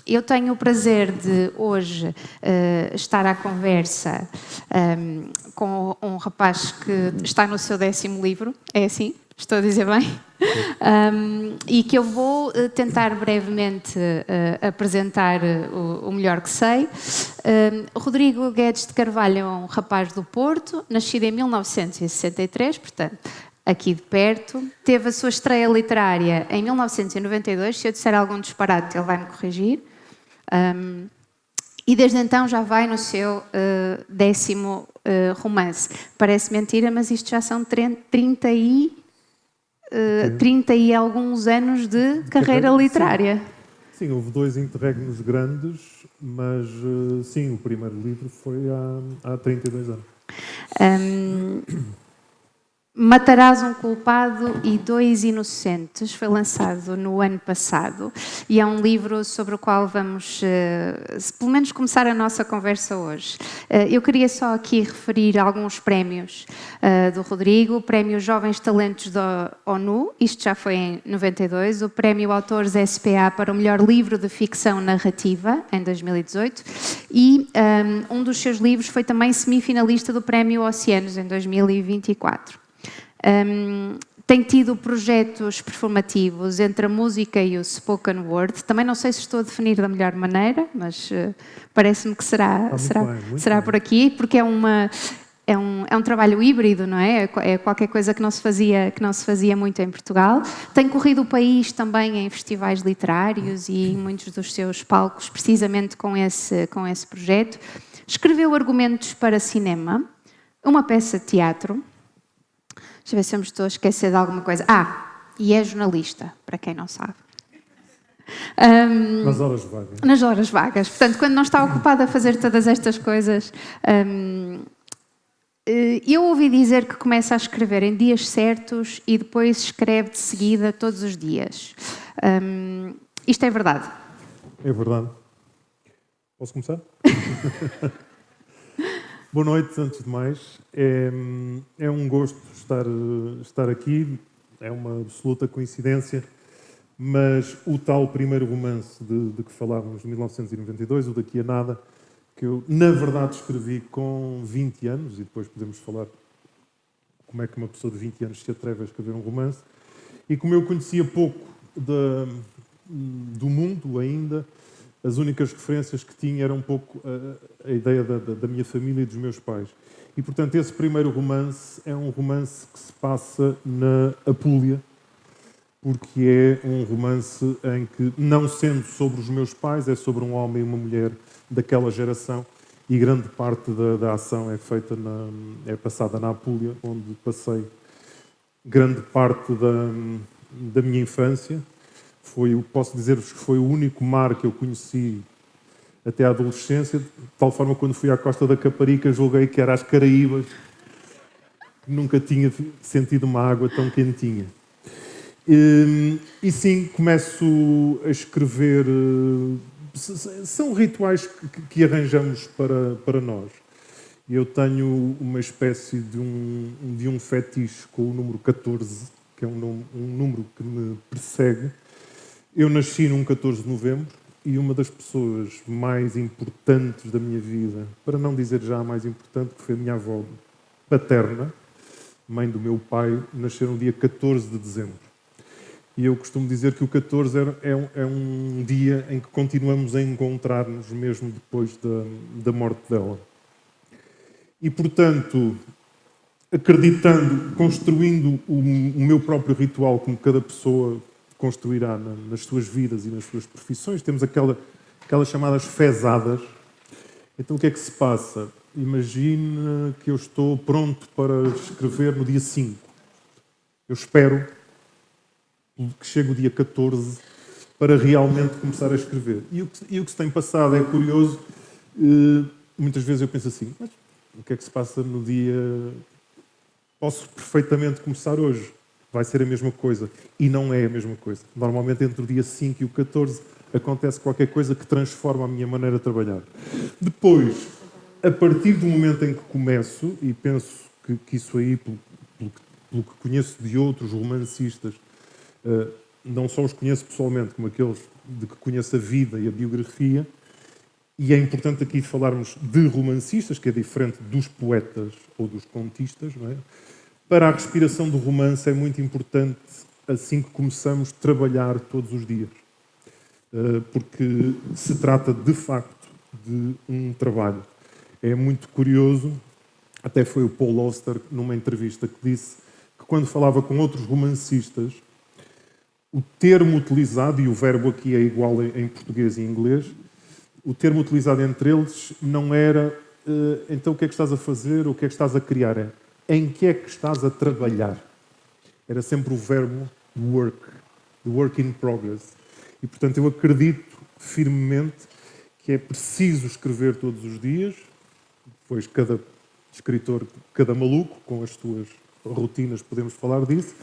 Eu tenho o prazer de hoje estar à conversa com um rapaz que está no seu 10º livro, é assim? Estou a dizer bem? E que eu vou tentar brevemente apresentar o melhor que sei. Rodrigo Guedes de Carvalho é um rapaz do Porto, nascido em 1963, portanto, aqui de perto. Teve a sua estreia literária em 1992. Se eu disser algum disparate, ele vai me corrigir. E desde então já vai no seu 10º romance. Parece mentira, mas isto já são 30 e alguns anos de carreira literária. Sim, houve 2 interregnos grandes, mas sim, o primeiro livro foi há 32 anos. Matarás um culpado e 2 inocentes foi lançado no ano passado e é um livro sobre o qual vamos, pelo menos, começar a nossa conversa hoje. Eu queria só aqui referir alguns prémios do Rodrigo: o Prémio Jovens Talentos da ONU, isto já foi em 92, o Prémio Autores SPA para o melhor livro de ficção narrativa, em 2018, e um dos seus livros foi também semifinalista do Prémio Oceanos, em 2024. Tem tido projetos performativos entre a música e o spoken word. Também não sei se estou a definir da melhor maneira, mas parece-me que será por aqui, porque é um trabalho híbrido, não é? É qualquer coisa que não se fazia muito em Portugal. Tem corrido o país também em festivais literários e em muitos dos seus palcos, precisamente com esse projeto. Escreveu argumentos para cinema, uma peça de teatro. Deixa eu ver se eu me estou a esquecer de alguma coisa. E é jornalista, para quem não sabe. Nas horas vagas. Nas horas vagas. Portanto, quando não está ocupado a fazer todas estas coisas. Eu ouvi dizer que começa a escrever em dias certos e depois escreve de seguida todos os dias. Isto é verdade? É verdade. Posso começar? Boa noite, antes de mais. É um gosto estar aqui, é uma absoluta coincidência, mas o tal primeiro romance de que falávamos, de 1992, o Daqui a Nada, que eu, na verdade, escrevi com 20 anos, e depois podemos falar como é que uma pessoa de 20 anos se atreve a escrever um romance, e como eu conhecia pouco do mundo ainda, as únicas referências que tinha eram um pouco a ideia da minha família e dos meus pais. E, portanto, esse primeiro romance é um romance que se passa na Apulia, porque é um romance em que, não sendo sobre os meus pais, é sobre um homem e uma mulher daquela geração, e grande parte da ação é passada na Apulia, onde passei grande parte da minha infância. Posso dizer-vos que foi o único mar que eu conheci até à adolescência, de tal forma que quando fui à Costa da Caparica julguei que era as Caraíbas. Nunca tinha sentido uma água tão quentinha. E sim, começo a escrever. São rituais que arranjamos para nós. Eu tenho uma espécie de um fetiche com o número 14, que é um número que me persegue. Eu nasci num 14 de novembro e uma das pessoas mais importantes da minha vida, para não dizer já a mais importante, que foi a minha avó paterna, mãe do meu pai, nasceu no dia 14 de dezembro. E eu costumo dizer que o 14 é um dia em que continuamos a encontrar-nos, mesmo depois da morte dela. E, portanto, acreditando, construindo o meu próprio ritual, como cada pessoa construirá nas suas vidas e nas suas profissões, temos aquelas chamadas fezadas. Então, o que é que se passa? Imagine que eu estou pronto para escrever no dia 5. Eu espero que chegue o dia 14 para realmente começar a escrever. E o que se tem passado é curioso. Muitas vezes eu penso assim, mas o que é que se passa no dia... Posso perfeitamente começar hoje. Vai ser a mesma coisa. E não é a mesma coisa. Normalmente, entre o dia 5 e o 14, acontece qualquer coisa que transforma a minha maneira de trabalhar. Depois, a partir do momento em que começo, e penso que isso aí, pelo que conheço de outros romancistas, não só os conheço pessoalmente, como aqueles de que conheço a vida e a biografia, e é importante aqui falarmos de romancistas, que é diferente dos poetas ou dos contistas, não é? Para a respiração do romance é muito importante, assim que começamos, trabalhar todos os dias. Porque se trata, de facto, de um trabalho. É muito curioso, até foi o Paul Auster, numa entrevista, que disse que quando falava com outros romancistas, o termo utilizado, e o verbo aqui é igual em português e em inglês, o termo utilizado entre eles não era então o que é que estás a fazer, ou o que é que estás a criar, é em que é que estás a trabalhar. Era sempre o verbo work, the work in progress. E, portanto, eu acredito firmemente que é preciso escrever todos os dias, pois cada escritor, cada maluco, com as suas rotinas, podemos falar disso,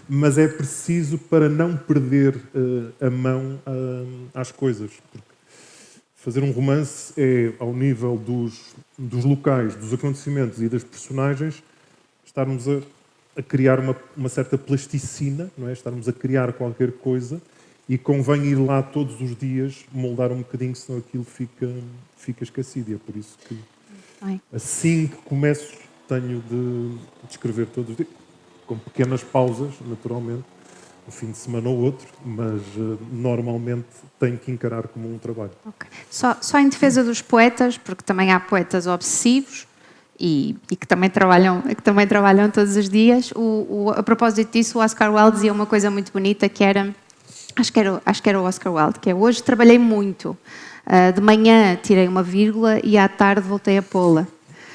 mas é preciso para não perder a mão às coisas. Porque fazer um romance é, ao nível dos locais, dos acontecimentos e das personagens, estarmos a criar uma certa plasticina, não é? Estarmos a criar qualquer coisa, e convém ir lá todos os dias moldar um bocadinho, senão aquilo fica esquecido. E é por isso que, assim que começo, tenho de escrever todos os dias, com pequenas pausas, naturalmente, um fim de semana ou outro, mas normalmente tenho que encarar como um trabalho. Okay. Só em defesa dos poetas, porque também há poetas obsessivos e que também trabalham todos os dias. A propósito disso, o Oscar Wilde dizia uma coisa muito bonita, que era, acho que era o Oscar Wilde, que é: hoje trabalhei muito, de manhã tirei uma vírgula e à tarde voltei a pô-la.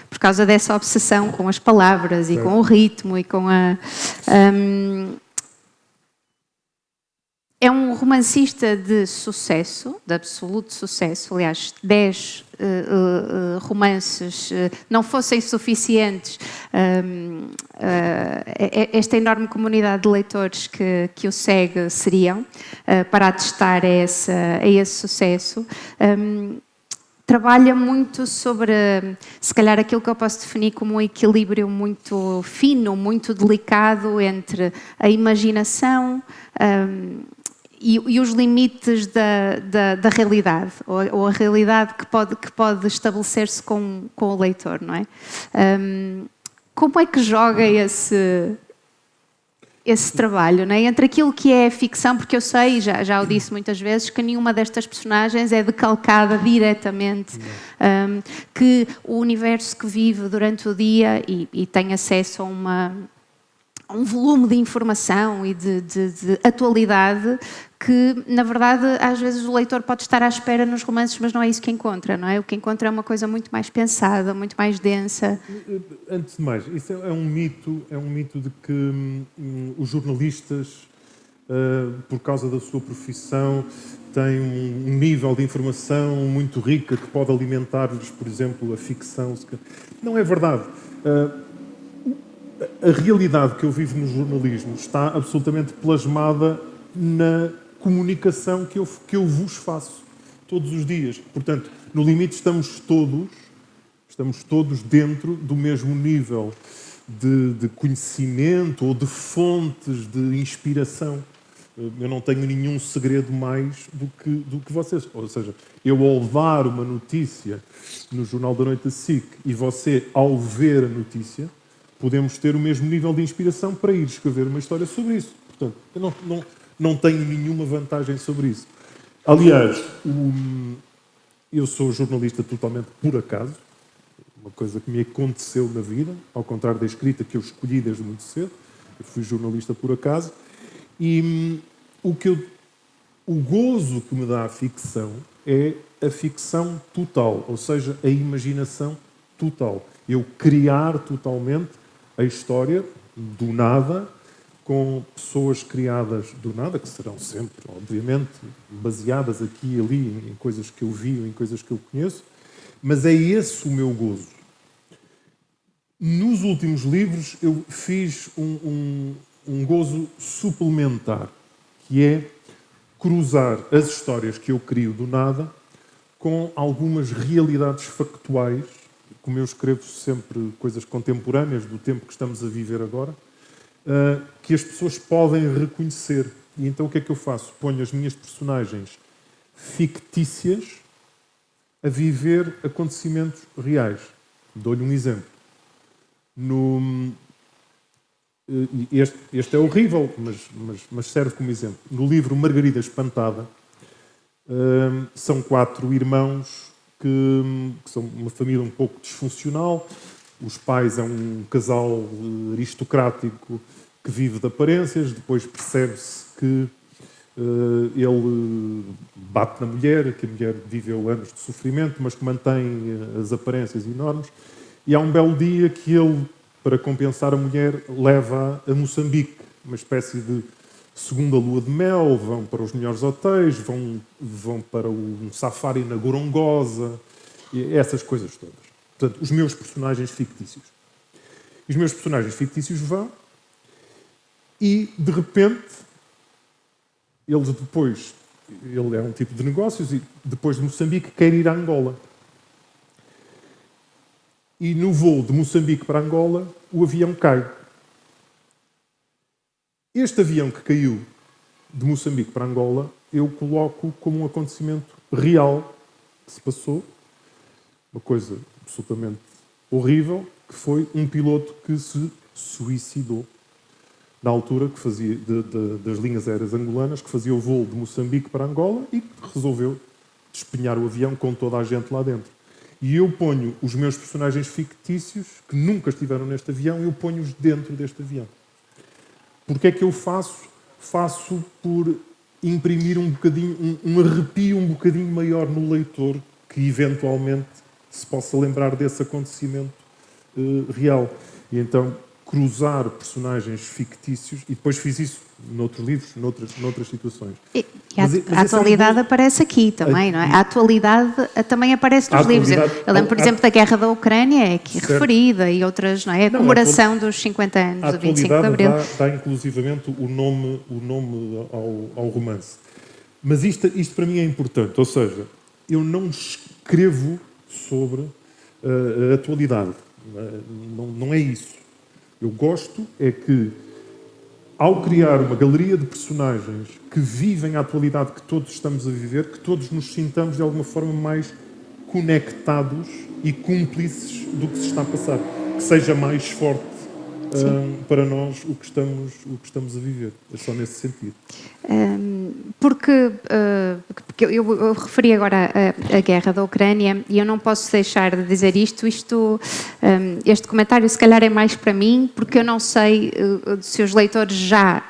Por causa dessa obsessão com as palavras e com o ritmo e com a... É um romancista de sucesso, de absoluto sucesso. Aliás, 10 romances não fossem suficientes, esta enorme comunidade de leitores que o segue seriam, para atestar a esse sucesso. Trabalha muito sobre, se calhar, aquilo que eu posso definir como um equilíbrio muito fino, muito delicado entre a imaginação e os limites da realidade, ou a realidade que pode estabelecer-se com o leitor, não é? Como é que joga esse trabalho, não é? Entre aquilo que é ficção, porque eu sei, já o disse muitas vezes, que nenhuma destas personagens é decalcada diretamente, que o universo que vive durante o dia e tem acesso a um volume de informação e de atualidade que, na verdade, às vezes o leitor pode estar à espera nos romances, mas não é isso que encontra, não é? O que encontra é uma coisa muito mais pensada, muito mais densa. Antes de mais, isso é um mito de que os jornalistas, por causa da sua profissão, têm um nível de informação muito rica que pode alimentar-lhes, por exemplo, a ficção. Não é verdade. A realidade que eu vivo no jornalismo está absolutamente plasmada na comunicação que eu vos faço todos os dias. Portanto, no limite estamos todos dentro do mesmo nível de conhecimento ou de fontes de inspiração. Eu não tenho nenhum segredo mais do que vocês. Ou seja, eu ao dar uma notícia no Jornal da Noite da SIC e você ao ver a notícia, podemos ter o mesmo nível de inspiração para ir escrever uma história sobre isso. Portanto, eu não tenho nenhuma vantagem sobre isso. Aliás, eu sou jornalista totalmente por acaso, uma coisa que me aconteceu na vida, ao contrário da escrita que eu escolhi desde muito cedo. Eu fui jornalista por acaso. E o gozo que me dá a ficção é a ficção total, ou seja, a imaginação total. Eu criar totalmente a história do nada, com pessoas criadas do nada, que serão sempre, obviamente, baseadas aqui e ali em coisas que eu vi, em coisas que eu conheço, mas é esse o meu gozo. Nos últimos livros eu fiz um gozo suplementar, que é cruzar as histórias que eu crio do nada com algumas realidades factuais. Como eu escrevo sempre coisas contemporâneas do tempo que estamos a viver agora, que as pessoas podem reconhecer. E então o que é que eu faço? Ponho as minhas personagens fictícias a viver acontecimentos reais. Dou-lhe um exemplo. Este é horrível, mas serve como exemplo. No livro Margarida Espantada, são 4 irmãos que são uma família um pouco disfuncional. Os pais é um casal aristocrático que vive de aparências. Depois percebe-se que ele bate na mulher, que a mulher viveu anos de sofrimento, mas que mantém as aparências enormes. E há um belo dia que ele, para compensar a mulher, leva a Moçambique, uma espécie de segunda lua de mel, vão para os melhores hotéis, vão para um safari na Gorongosa, essas coisas todas. Portanto, os meus personagens fictícios. E os meus personagens fictícios vão e, de repente, ele é um tipo de negócios e depois de Moçambique quer ir a Angola. E no voo de Moçambique para Angola, o avião cai. Este avião que caiu de Moçambique para Angola, eu coloco como um acontecimento real que se passou, uma coisa absolutamente horrível, que foi um piloto que se suicidou na altura que fazia das linhas aéreas angolanas, que fazia o voo de Moçambique para Angola e que resolveu despenhar o avião com toda a gente lá dentro. E eu ponho os meus personagens fictícios, que nunca estiveram neste avião, eu ponho-os dentro deste avião. Porque é que eu faço? Faço por imprimir um bocadinho, um arrepio um bocadinho maior no leitor, que eventualmente se possa lembrar desse acontecimento real. E então cruzar personagens fictícios, e depois fiz isso noutros livros, noutras situações. E a atualidade aparece aqui também, não é? A atualidade também aparece nos livros. Eu lembro, por exemplo, da Guerra da Ucrânia, é aqui referida, e outras, não é? A comemoração dos 50 anos do 25 de Abril. Dá inclusivamente o nome ao romance. Mas isto para mim é importante, ou seja, eu não escrevo sobre a atualidade. Não é isso. Eu gosto é que, ao criar uma galeria de personagens que vivem a atualidade que todos estamos a viver, que todos nos sintamos de alguma forma mais conectados e cúmplices do que se está a passar. Que seja mais forte para nós o que estamos a viver. É só nesse sentido. Porque eu referi agora a guerra da Ucrânia e eu não posso deixar de dizer isto. Este comentário se calhar é mais para mim, porque eu não sei se os leitores já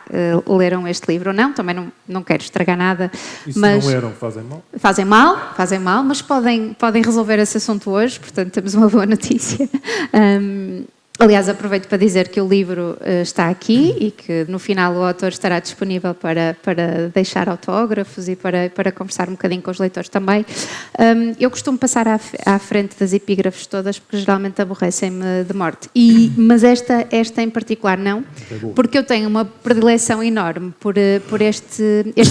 leram este livro ou não. Também não quero estragar nada. E se mas não leram, fazem mal? Fazem mal, mas podem resolver esse assunto hoje, portanto temos uma boa notícia. Aliás, aproveito para dizer que o livro está aqui e que no final o autor estará disponível para deixar autógrafos e para conversar um bocadinho com os leitores também. Eu costumo passar à frente das epígrafes todas porque geralmente aborrecem-me de morte. Mas esta em particular não, porque eu tenho uma predileção enorme por este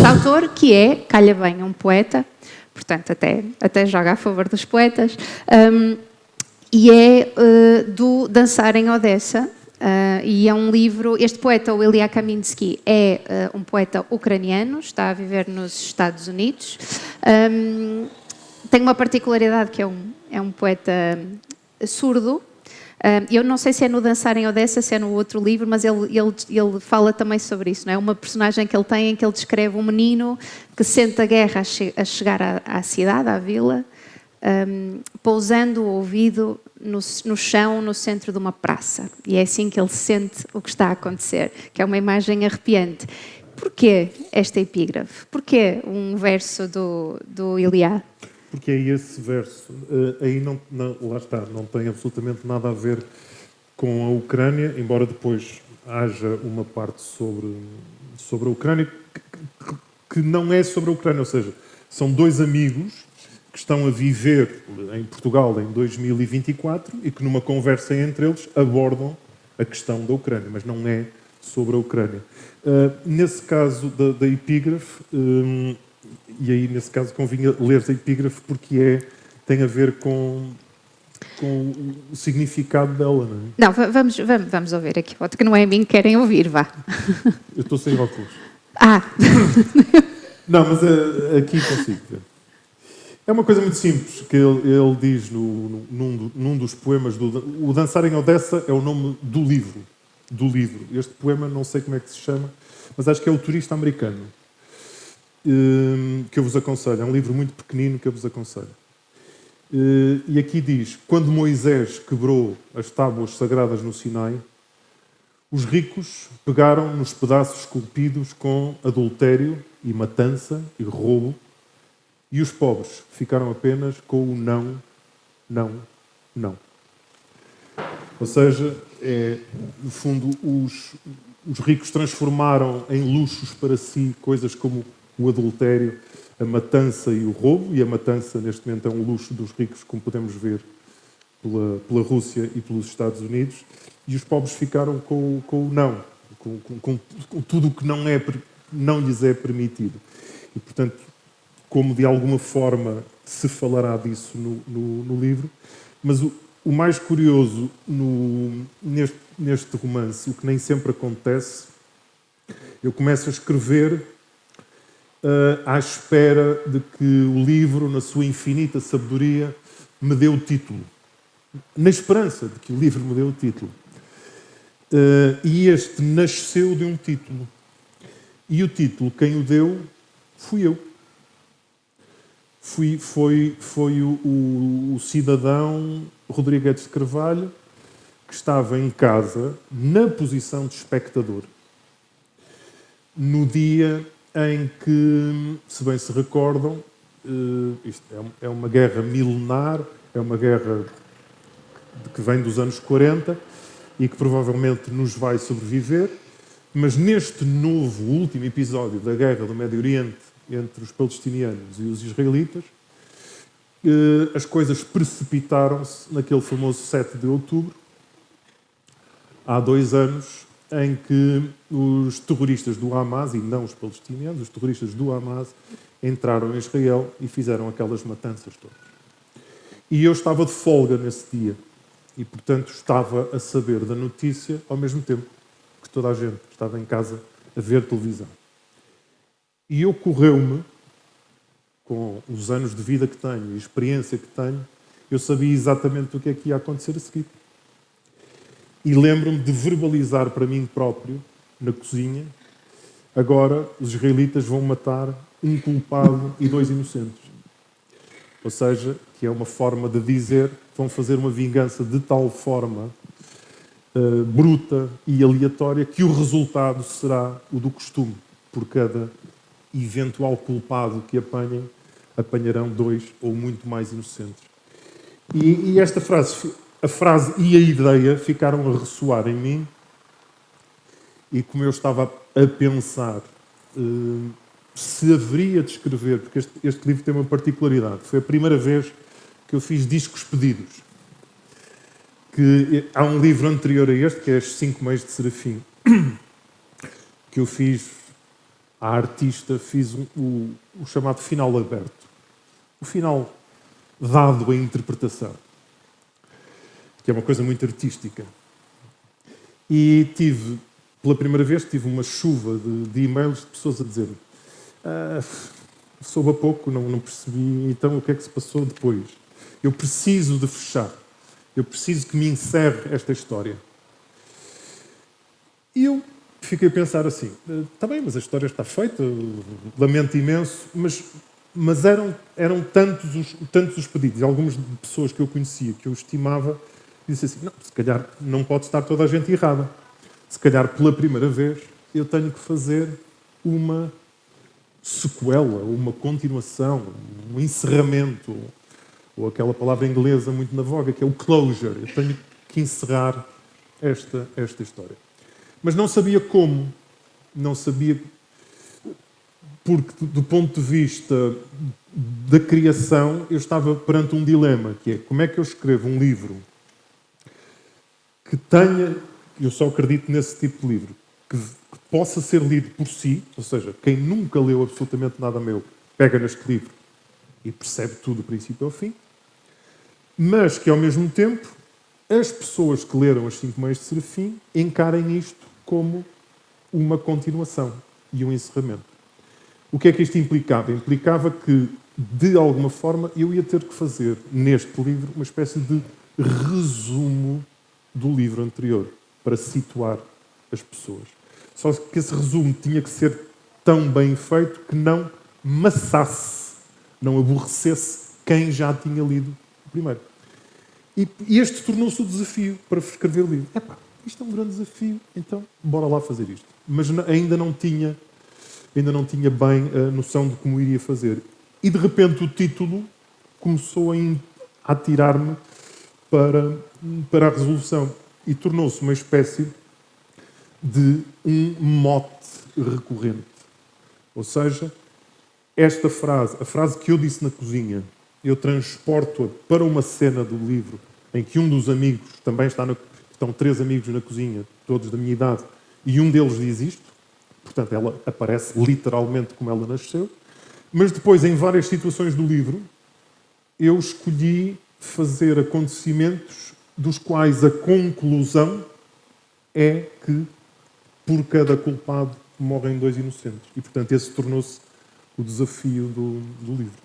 autor, que é, calha bem, um poeta, portanto até joga a favor dos poetas. E é do Dançar em Odessa, e é um livro. Este poeta, o Ilya Kaminsky, é um poeta ucraniano, está a viver nos Estados Unidos. Tem uma particularidade que é um poeta surdo. Eu não sei se é no Dançar em Odessa, se é no outro livro, mas ele fala também sobre isso. Não é? Uma personagem que ele tem em que ele descreve um menino que sente a guerra a chegar à cidade, à vila, pousando o ouvido no chão, no centro de uma praça. E é assim que ele sente o que está a acontecer, que é uma imagem arrepiante. Porquê esta epígrafe? Porquê um verso do Ilya? Porque é esse verso. Aí lá está, não tem absolutamente nada a ver com a Ucrânia, embora depois haja uma parte sobre a Ucrânia que não é sobre a Ucrânia, ou seja, são dois amigos que estão a viver em Portugal em 2024 e que numa conversa entre eles abordam a questão da Ucrânia, mas não é sobre a Ucrânia. Nesse caso da epígrafe, e aí nesse caso convinha ler a epígrafe porque tem a ver com o significado dela, não é? Não, vamos ouvir aqui, que não é a mim que querem ouvir, vá. Eu estou sem óculos. Não, mas aqui consigo ver. É uma coisa muito simples, que ele diz num dos poemas, o Dançar em Odessa é o nome do livro. Este poema, não sei como é que se chama, mas acho que é O Turista Americano, que eu vos aconselho. É um livro muito pequenino que eu vos aconselho. E aqui diz, quando Moisés quebrou as tábuas sagradas no Sinai, os ricos pegaram nos pedaços esculpidos com adultério e matança e roubo, e os pobres ficaram apenas com o não, não, não. Ou seja, no fundo, os ricos transformaram em luxos para si coisas como o adultério, a matança e o roubo, e a matança, neste momento, é um luxo dos ricos, como podemos ver pela Rússia e pelos Estados Unidos, e os pobres ficaram com o não, com tudo o que não lhes é permitido. E, portanto, como de alguma forma se falará disso no livro, mas o mais curioso neste romance, o que nem sempre acontece, eu começo a escrever à espera de que o livro, na sua infinita sabedoria, me dê o título. Na esperança de que o livro me dê o título. E este nasceu de um título. E o título, quem o deu, fui eu. Foi o cidadão Rodrigues de Carvalho, que estava em casa, na posição de espectador, no dia em que, se bem se recordam, isto é uma guerra milenar, é uma guerra que vem dos anos 40 e que provavelmente nos vai sobreviver, mas neste novo, último episódio da guerra do Médio Oriente entre os palestinianos e os israelitas, as coisas precipitaram-se naquele famoso 7 de outubro, há 2 anos, em que os terroristas do Hamas, e não os palestinianos, os terroristas do Hamas, entraram em Israel e fizeram aquelas matanças todas. E eu estava de folga nesse dia, e portanto estava a saber da notícia ao mesmo tempo que toda a gente estava em casa a ver televisão. E ocorreu-me, com os anos de vida que tenho e a experiência que tenho, eu sabia exatamente o que é que ia acontecer a seguir. E lembro-me de verbalizar para mim próprio, na cozinha, agora os israelitas vão matar um culpado e 2 inocentes. Ou seja, que é uma forma de dizer que vão fazer uma vingança de tal forma bruta e aleatória que o resultado será o do costume. Por cada eventual culpado que apanharão 2 ou muito mais inocentes. E esta frase, a frase e a ideia ficaram a ressoar em mim, e como eu estava a pensar se haveria de escrever, porque este livro tem uma particularidade, foi a primeira vez que eu fiz discos pedidos. Há um livro anterior a este, que é As 5 Mães de Serafim, que eu fiz à artista, fiz o chamado final aberto. O final dado à interpretação, que é uma coisa muito artística. E pela primeira vez, tive uma chuva de e-mails de pessoas a dizer soube há pouco, não percebi, então o que é que se passou depois? Eu preciso de fechar. Eu preciso que me encerre esta história. E eu fiquei a pensar assim, está bem, mas a história está feita, lamento imenso, mas eram tantos os pedidos, e algumas pessoas que eu conhecia, que eu estimava, disse assim, não, se calhar não pode estar toda a gente errada. Se calhar, pela primeira vez, eu tenho que fazer uma sequela, uma continuação, um encerramento, ou aquela palavra inglesa muito na voga, que é o closure. Eu tenho que encerrar esta história. Mas não sabia como. Não sabia, porque do ponto de vista da criação, eu estava perante um dilema, que é como é que eu escrevo um livro que tenha, eu só acredito nesse tipo de livro, que possa ser lido por si, ou seja, quem nunca leu absolutamente nada meu, pega neste livro e percebe tudo do princípio ao fim, mas que ao mesmo tempo as pessoas que leram As 5 Mães de Serafim encarem isto como uma continuação e um encerramento. O que é que isto implicava? Implicava que, de alguma forma, eu ia ter que fazer, neste livro, uma espécie de resumo do livro anterior, para situar as pessoas. Só que esse resumo tinha que ser tão bem feito que não maçasse, não aborrecesse quem já tinha lido o primeiro. E este tornou-se o desafio para escrever o livro. Epá, isto é um grande desafio, então bora lá fazer isto. Mas ainda não tinha bem a noção de como iria fazer. E de repente o título começou a atirar-me para a resolução e tornou-se uma espécie de um mote recorrente. Ou seja, esta frase, a frase que eu disse na cozinha, eu transporto-a para uma cena do livro em que um dos amigos, também estão 3 amigos na cozinha, todos da minha idade, e um deles diz isto, portanto ela aparece literalmente como ela nasceu, mas depois, em várias situações do livro, eu escolhi fazer acontecimentos dos quais a conclusão é que, por cada culpado, morrem 2 inocentes. E, portanto, esse tornou-se o desafio do livro.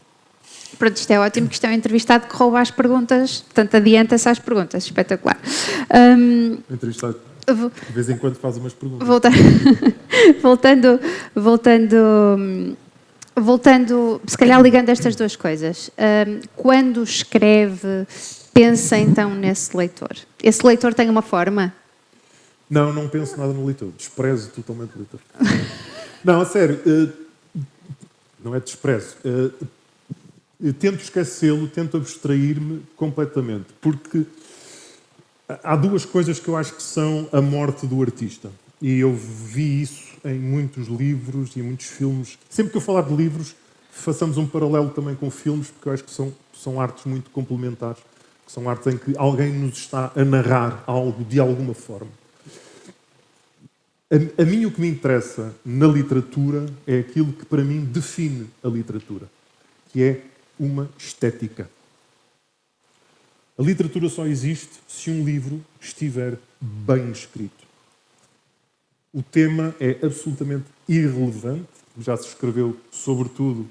Pronto, isto é ótimo, que isto é um entrevistado que rouba as perguntas, portanto, adianta-se às perguntas. Espetacular. O entrevistado, de vez em quando, faz umas perguntas. Voltando, se calhar ligando estas duas coisas, quando escreve, pensa então nesse leitor. Esse leitor tem uma forma? Não penso nada no leitor. Desprezo totalmente o leitor. Não, a sério. Não é desprezo. Tento esquecê-lo, tento abstrair-me completamente. Porque há 2 coisas que eu acho que são a morte do artista. E eu vi isso em muitos livros e em muitos filmes. Sempre que eu falar de livros, façamos um paralelo também com filmes, porque eu acho que são artes muito complementares. Que são artes em que alguém nos está a narrar algo de alguma forma. A mim o que me interessa na literatura é aquilo que para mim define a literatura, que é uma estética. A literatura só existe se um livro estiver bem escrito. O tema é absolutamente irrelevante, já se escreveu sobretudo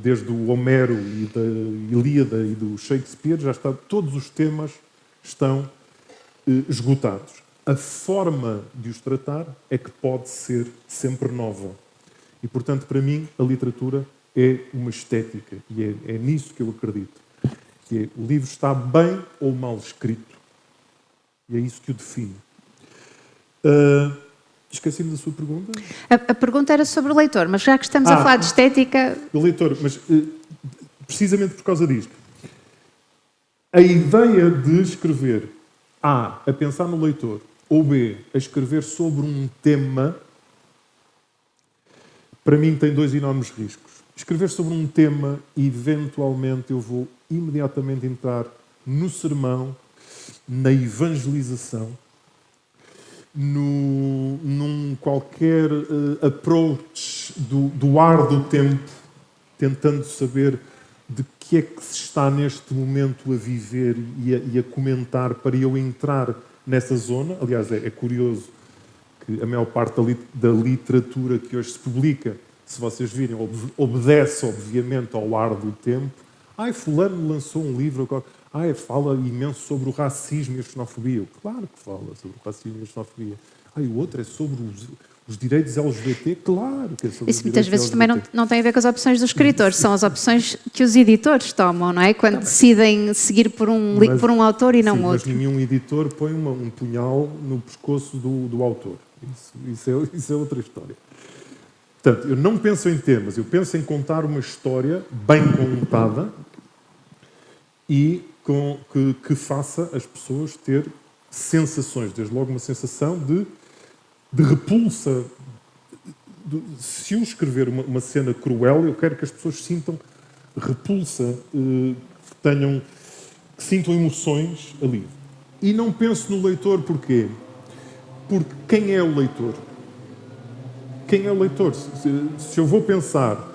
desde o Homero e da Ilíada e do Shakespeare, todos os temas estão esgotados. A forma de os tratar é que pode ser sempre nova. E, portanto, para mim, a literatura é uma estética. E é nisso que eu acredito. Que é, o livro está bem ou mal escrito. E é isso que o define. Esqueci-me da sua pergunta? A pergunta era sobre o leitor, mas já que estamos a falar de estética... O leitor, mas precisamente por causa disto. A ideia de escrever A, a pensar no leitor, ou B, a escrever sobre um tema, para mim tem 2 enormes riscos. Escrever sobre um tema, eventualmente eu vou imediatamente entrar no sermão, na evangelização, num qualquer approach do ar do tempo, tentando saber de que é que se está neste momento a viver e a comentar para eu entrar nessa zona. Aliás, é curioso que a maior parte da literatura que hoje se publica, se vocês virem, obedece, obviamente, ao ar do tempo. Fulano lançou um livro, fala imenso sobre o racismo e a xenofobia. Claro que fala sobre o racismo e a xenofobia. O outro é sobre os direitos LGBT. Claro que é sobre isso muitas vezes LGBT. Também não tem a ver com as opções dos escritores, são as opções que os editores tomam, não é? Quando decidem seguir por um autor e não sim, outro. Mas nenhum editor põe um punhal no pescoço do autor. Isso é outra história. Portanto, eu não penso em temas, eu penso em contar uma história bem contada e que faça as pessoas ter sensações, desde logo uma sensação de repulsa. Se eu escrever uma cena cruel, eu quero que as pessoas sintam repulsa, que sintam emoções ali. E não penso no leitor, porquê? Porque quem é o leitor? Quem é o leitor? Se eu vou pensar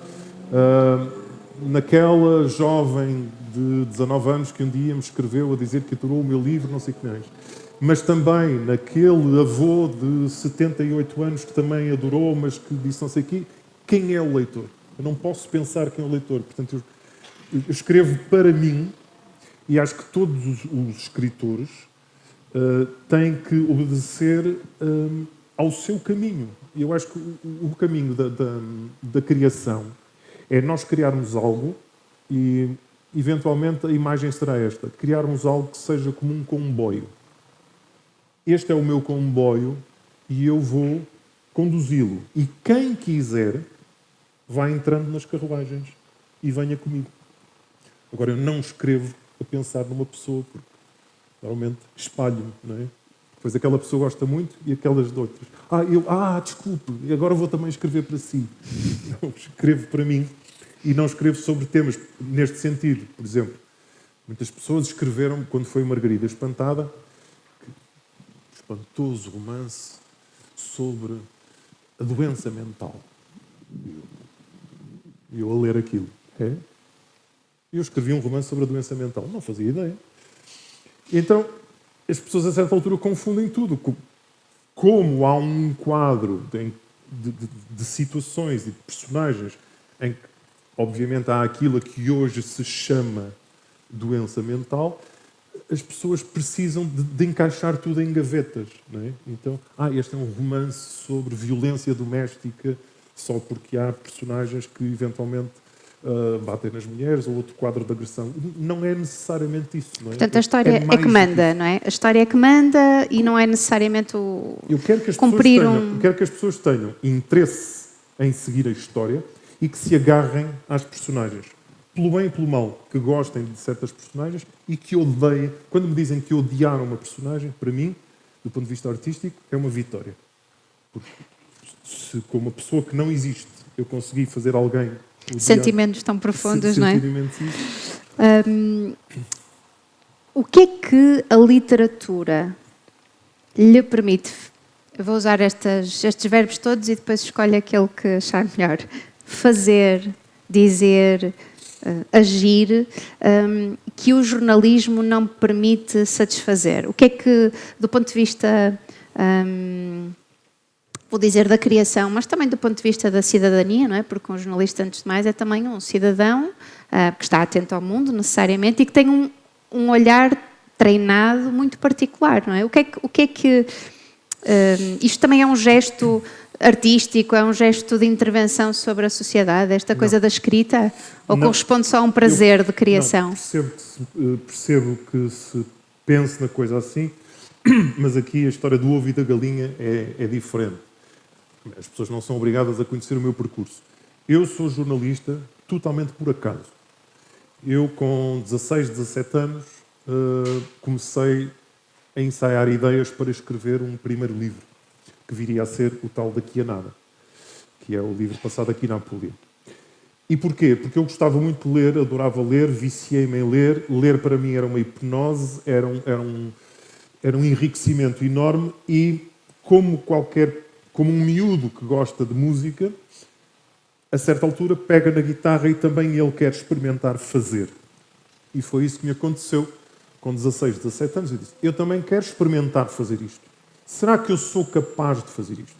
naquela jovem de 19 anos que um dia me escreveu a dizer que adorou o meu livro, não sei o que mais, mas também naquele avô de 78 anos que também adorou, mas que disse não sei o quê, quem é o leitor. Eu não posso pensar quem é o leitor. Portanto, eu escrevo para mim e acho que todos os escritores têm que obedecer ao seu caminho. E eu acho que o caminho da criação é nós criarmos algo e, eventualmente, a imagem será esta. Criarmos algo que seja como um comboio. Este é o meu comboio e eu vou conduzi-lo. E quem quiser vai entrando nas carruagens e venha comigo. Agora, eu não escrevo a pensar numa pessoa, porque normalmente espalho-me, não é? Depois aquela pessoa gosta muito e aquelas de outras. Desculpe, agora vou também escrever para si. Não, escrevo para mim e não escrevo sobre temas neste sentido. Por exemplo, muitas pessoas escreveram, quando foi Margarida Espantada, espantoso romance sobre a doença mental. E eu a ler aquilo. Eu escrevi um romance sobre a doença mental. Não fazia ideia. Então, as pessoas a certa altura confundem tudo. Como há um quadro de situações e de personagens em que, obviamente, há aquilo que hoje se chama doença mental, as pessoas precisam de encaixar tudo em gavetas. Não é? Então, este é um romance sobre violência doméstica só porque há personagens que, eventualmente, batem nas mulheres, ou outro quadro de agressão. Não é necessariamente isso. Não é? Portanto, a história é que manda, não é? A história é que manda e não é necessariamente o quero que as pessoas tenham interesse em seguir a história e que se agarrem às personagens. Pelo bem e pelo mal, que gostem de certas personagens e que odeiem. Quando me dizem que odiaram uma personagem, para mim, do ponto de vista artístico, é uma vitória. Porque se com uma pessoa que não existe eu consegui fazer alguém odiar, sentimentos tão profundos, não é? Sim. O que é que a literatura lhe permite? Eu vou usar estes verbos todos e depois escolhe aquele que achar melhor. Fazer, dizer, agir, que o jornalismo não permite satisfazer. O que é que, do ponto de vista, vou dizer, da criação, mas também do ponto de vista da cidadania, não é? Porque um jornalista, antes de mais, é também um cidadão que está atento ao mundo, necessariamente, e que tem um olhar treinado muito particular, não é? O que é que isto também é um gesto artístico, é um gesto de intervenção sobre a sociedade, esta coisa da escrita? Ou corresponde só a um prazer de criação? Percebo que se pense na coisa assim, mas aqui a história do ovo e da galinha é diferente. As pessoas não são obrigadas a conhecer o meu percurso. Eu sou jornalista totalmente por acaso. Eu, com 16, 17 anos, comecei a ensaiar ideias para escrever um primeiro livro, que viria a ser o tal Daqui a Nada, que é o livro passado aqui na Apulia. E porquê? Porque eu gostava muito de ler, adorava ler, viciei-me em ler. Ler para mim era uma hipnose, era um enriquecimento enorme e, como um miúdo que gosta de música, a certa altura pega na guitarra e também ele quer experimentar fazer. E foi isso que me aconteceu com 16, 17 anos. Eu disse, eu também quero experimentar fazer isto. Será que eu sou capaz de fazer isto?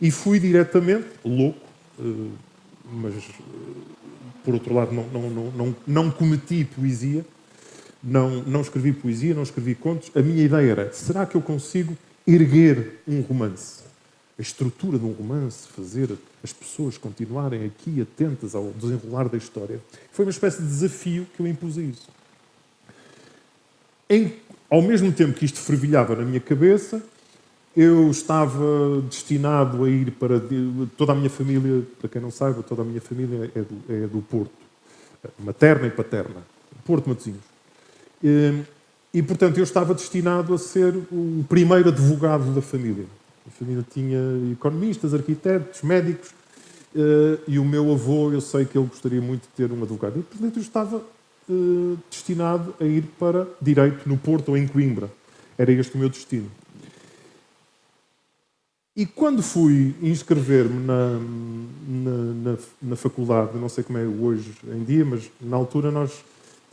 E fui diretamente, louco, mas, por outro lado, não cometi poesia, não escrevi poesia, não escrevi contos. A minha ideia era, será que eu consigo erguer um romance? A estrutura de um romance, fazer as pessoas continuarem aqui atentas ao desenrolar da história. Foi uma espécie de desafio que eu impus a isso. Ao mesmo tempo que isto fervilhava na minha cabeça, eu estava destinado a ir para... Toda a minha família, para quem não saiba, toda a minha família é do Porto. Materna e paterna. Porto Matosinhos. E, portanto, eu estava destinado a ser o primeiro advogado da família. A família tinha economistas, arquitetos, médicos, e o meu avô, eu sei que ele gostaria muito de ter um advogado. E, portanto, eu estava destinado a ir para Direito no Porto ou em Coimbra. Era este o meu destino. E quando fui inscrever-me na faculdade, não sei como é hoje em dia, mas na altura nós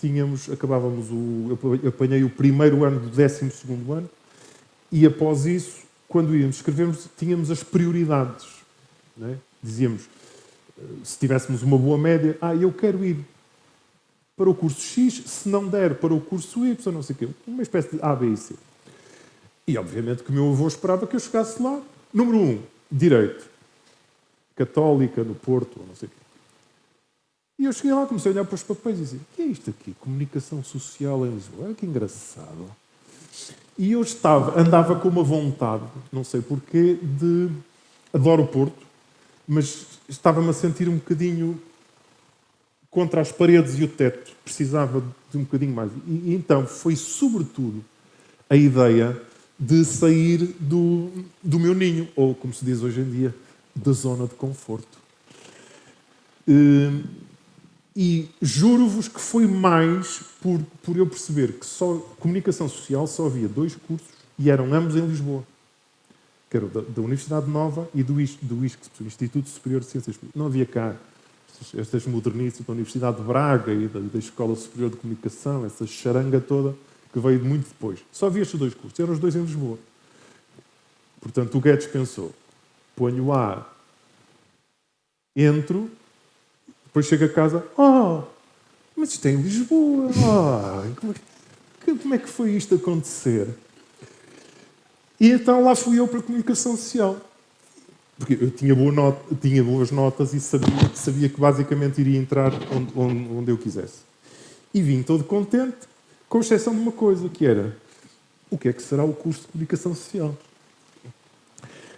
eu apanhei o primeiro ano do 12º ano, e após isso, quando íamos inscrever-nos, tínhamos as prioridades. Não é? Dizíamos, se tivéssemos uma boa média, eu quero ir para o curso X, se não der para o curso Y, não sei o quê. Uma espécie de A, B e C. E, obviamente, que o meu avô esperava que eu chegasse lá. Número 1, Direito. Católica, no Porto, ou não sei o quê. E eu cheguei lá, comecei a olhar para os papéis e disse: o que é isto aqui? Comunicação Social em Lisboa. Que engraçado. E eu andava com uma vontade, não sei porquê, de... Adoro o Porto, mas estava-me a sentir um bocadinho contra as paredes e o teto. Precisava de um bocadinho mais. E então foi, sobretudo, a ideia de sair do meu ninho, ou, como se diz hoje em dia, da zona de conforto. E juro-vos que foi mais por eu perceber que só comunicação social só havia 2 cursos e eram ambos em Lisboa. Que era da Universidade Nova e do Instituto Superior de Ciências Políticas. Não havia cá estas modernistas da Universidade de Braga e da Escola Superior de Comunicação, essa charanga toda que veio muito depois. Só havia estes 2 cursos, eram os 2 em Lisboa. Portanto, o Guedes pensou: ponho A, entro, depois chego a casa, mas isto é em Lisboa, como é que foi isto acontecer? E então lá fui eu para a comunicação social. Porque eu tinha boas notas e sabia que basicamente iria entrar onde eu quisesse. E vim todo contente, com exceção de uma coisa, que era: o que é que será o curso de comunicação social?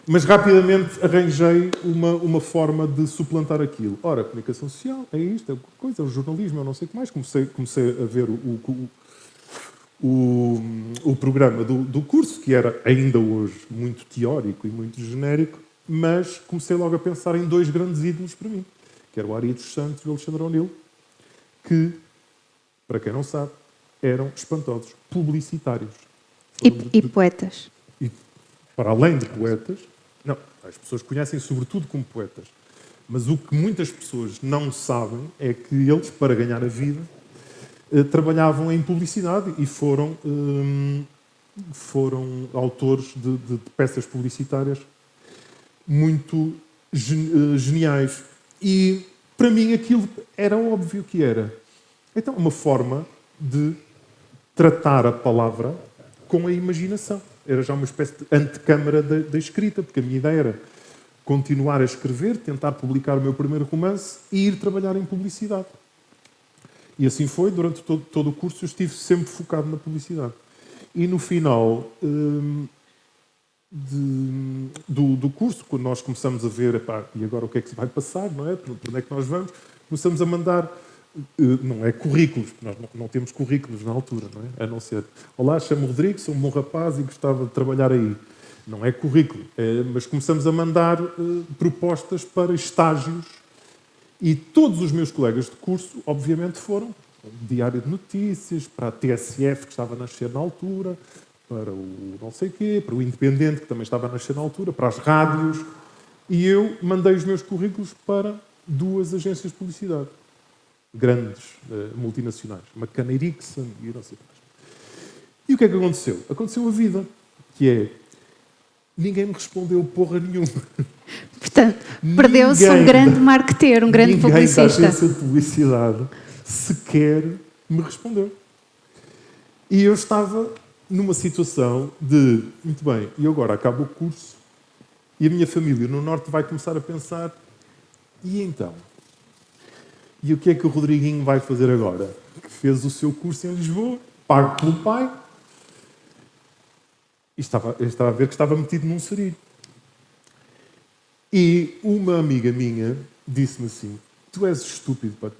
Mas rapidamente arranjei uma forma de suplantar aquilo. Ora, comunicação social, é isto, é coisa, é o jornalismo, eu não sei o que mais. Comecei a ver o programa do curso, que era ainda hoje muito teórico e muito genérico, mas comecei logo a pensar em 2 grandes ídolos para mim, que era o Ari dos Santos e o Alexandre O'Neill, que, para quem não sabe, eram espantosos publicitários. E poetas. E, para além de poetas, não, as pessoas conhecem sobretudo como poetas, mas o que muitas pessoas não sabem é que eles, para ganhar a vida, trabalhavam em publicidade e foram autores de peças publicitárias muito geniais. E, para mim, aquilo era óbvio que era. Então, uma forma de tratar a palavra com a imaginação. Era já uma espécie de antecâmara da escrita, porque a minha ideia era continuar a escrever, tentar publicar o meu primeiro romance e ir trabalhar em publicidade. E assim foi, durante todo o curso eu estive sempre focado na publicidade. E no final do curso, quando nós começamos a ver, e agora o que é que se vai passar, não é? Por onde é que nós vamos? Começamos a mandar, não é currículos, porque nós não temos currículos na altura, não é? A não ser: olá, chamo-me Rodrigo, sou um bom rapaz e gostava de trabalhar aí. Não é currículo, mas começamos a mandar propostas para estágios. E todos os meus colegas de curso, obviamente, foram para o Diário de Notícias, para a TSF, que estava a nascer na altura, para o não sei quê, para o Independente, que também estava a nascer na altura, para as rádios. E eu mandei os meus currículos para 2 agências de publicidade, grandes, multinacionais, McCann Erickson e não sei o que mais. E o que é que aconteceu? Aconteceu a vida, que é: ninguém me respondeu porra nenhuma. Portanto, perdeu-se um grande marqueteiro, um grande publicista. Ninguém da agência de publicidade sequer me respondeu. E eu estava numa situação de: muito bem, e agora acabo o curso e a minha família no Norte vai começar a pensar: e então? E o que é que o Rodriguinho vai fazer agora? Que fez o seu curso em Lisboa, pago pelo pai. E estava a ver que estava metido num sarilho. E uma amiga minha disse-me assim: tu és estúpido, pá.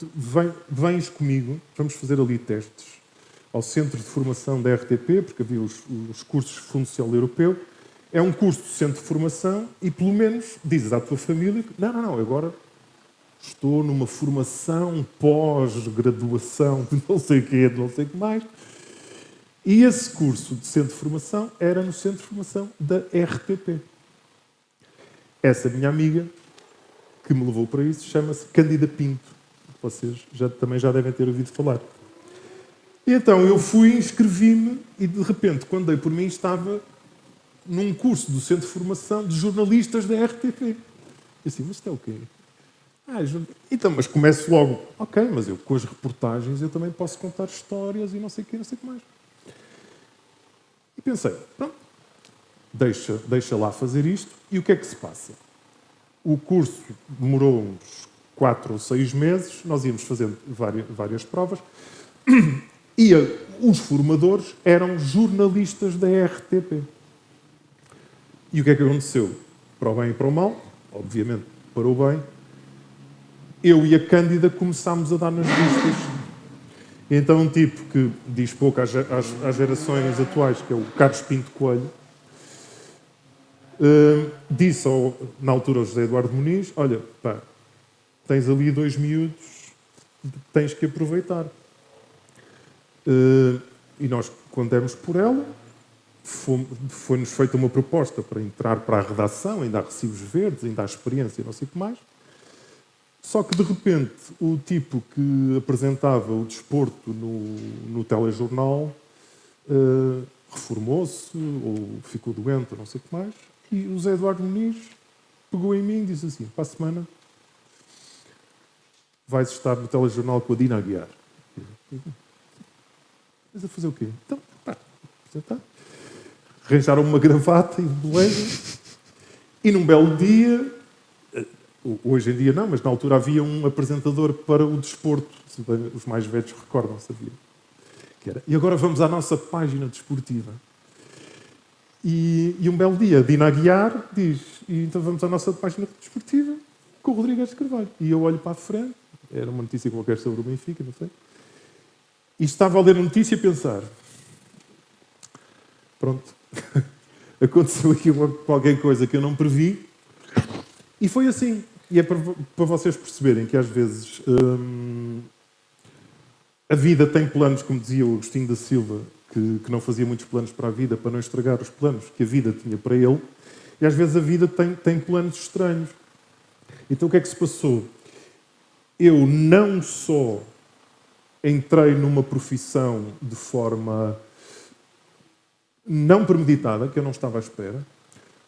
Vens comigo, vamos fazer ali testes ao Centro de Formação da RTP, porque havia os cursos Fundo Social Europeu. É um curso de centro de formação e, pelo menos, dizes à tua família que não, agora estou numa formação pós-graduação de não sei o quê, de não sei o que mais. E esse curso de centro de formação era no Centro de Formação da RTP. Essa minha amiga, que me levou para isso, chama-se Cândida Pinto. Vocês também já devem ter ouvido falar. E então eu fui, inscrevi-me e, de repente, quando dei por mim, estava num curso do Centro de Formação de Jornalistas da RTP. Eu assim: mas isto é o quê? Então, mas começo logo. Ok, mas eu com as reportagens eu também posso contar histórias e não sei o que, não sei o que mais. E pensei, pronto, deixa lá fazer isto. E o que é que se passa? O curso demorou uns 4 ou 6 meses, nós íamos fazendo várias provas, e os formadores eram jornalistas da RTP. E o que é que aconteceu? Para o bem e para o mal, obviamente para o bem, eu e a Cândida começámos a dar nas vistas. Então um tipo que diz pouco às gerações atuais, que é o Carlos Pinto Coelho, disse na altura ao José Eduardo Muniz, olha, pá, tens ali 2 miúdos, tens que aproveitar. E nós, quando demos por ela, foi-nos feita uma proposta para entrar para a redação, ainda há recibos verdes, ainda há experiência, não sei o que mais. Só que, de repente, o tipo que apresentava o desporto no telejornal reformou-se, ou ficou doente, ou não sei o que mais, e o José Eduardo Muniz pegou em mim e disse assim, para a semana vais estar no telejornal com a Dina Aguiar. Mas a fazer o quê? Então, pá, apresentar. Arranjaram uma gravata e um blazer, e num belo dia, hoje em dia não, mas na altura havia um apresentador para o desporto, os mais velhos recordam-se, havia. E agora vamos à nossa página desportiva. E um belo dia, a Dina Aguiar diz, e então vamos à nossa página desportiva com o Rodrigues de Carvalho. E eu olho para a frente, era uma notícia qualquer sobre o Benfica, não sei, e estava a ler a notícia e a pensar, pronto, aconteceu aqui qualquer coisa que eu não previ, e foi assim. E é para vocês perceberem que às vezes a vida tem planos, como dizia o Agostinho da Silva, que não fazia muitos planos para a vida, para não estragar os planos que a vida tinha para ele, e às vezes a vida tem planos estranhos. Então o que é que se passou? Eu não só entrei numa profissão de forma não premeditada, que eu não estava à espera,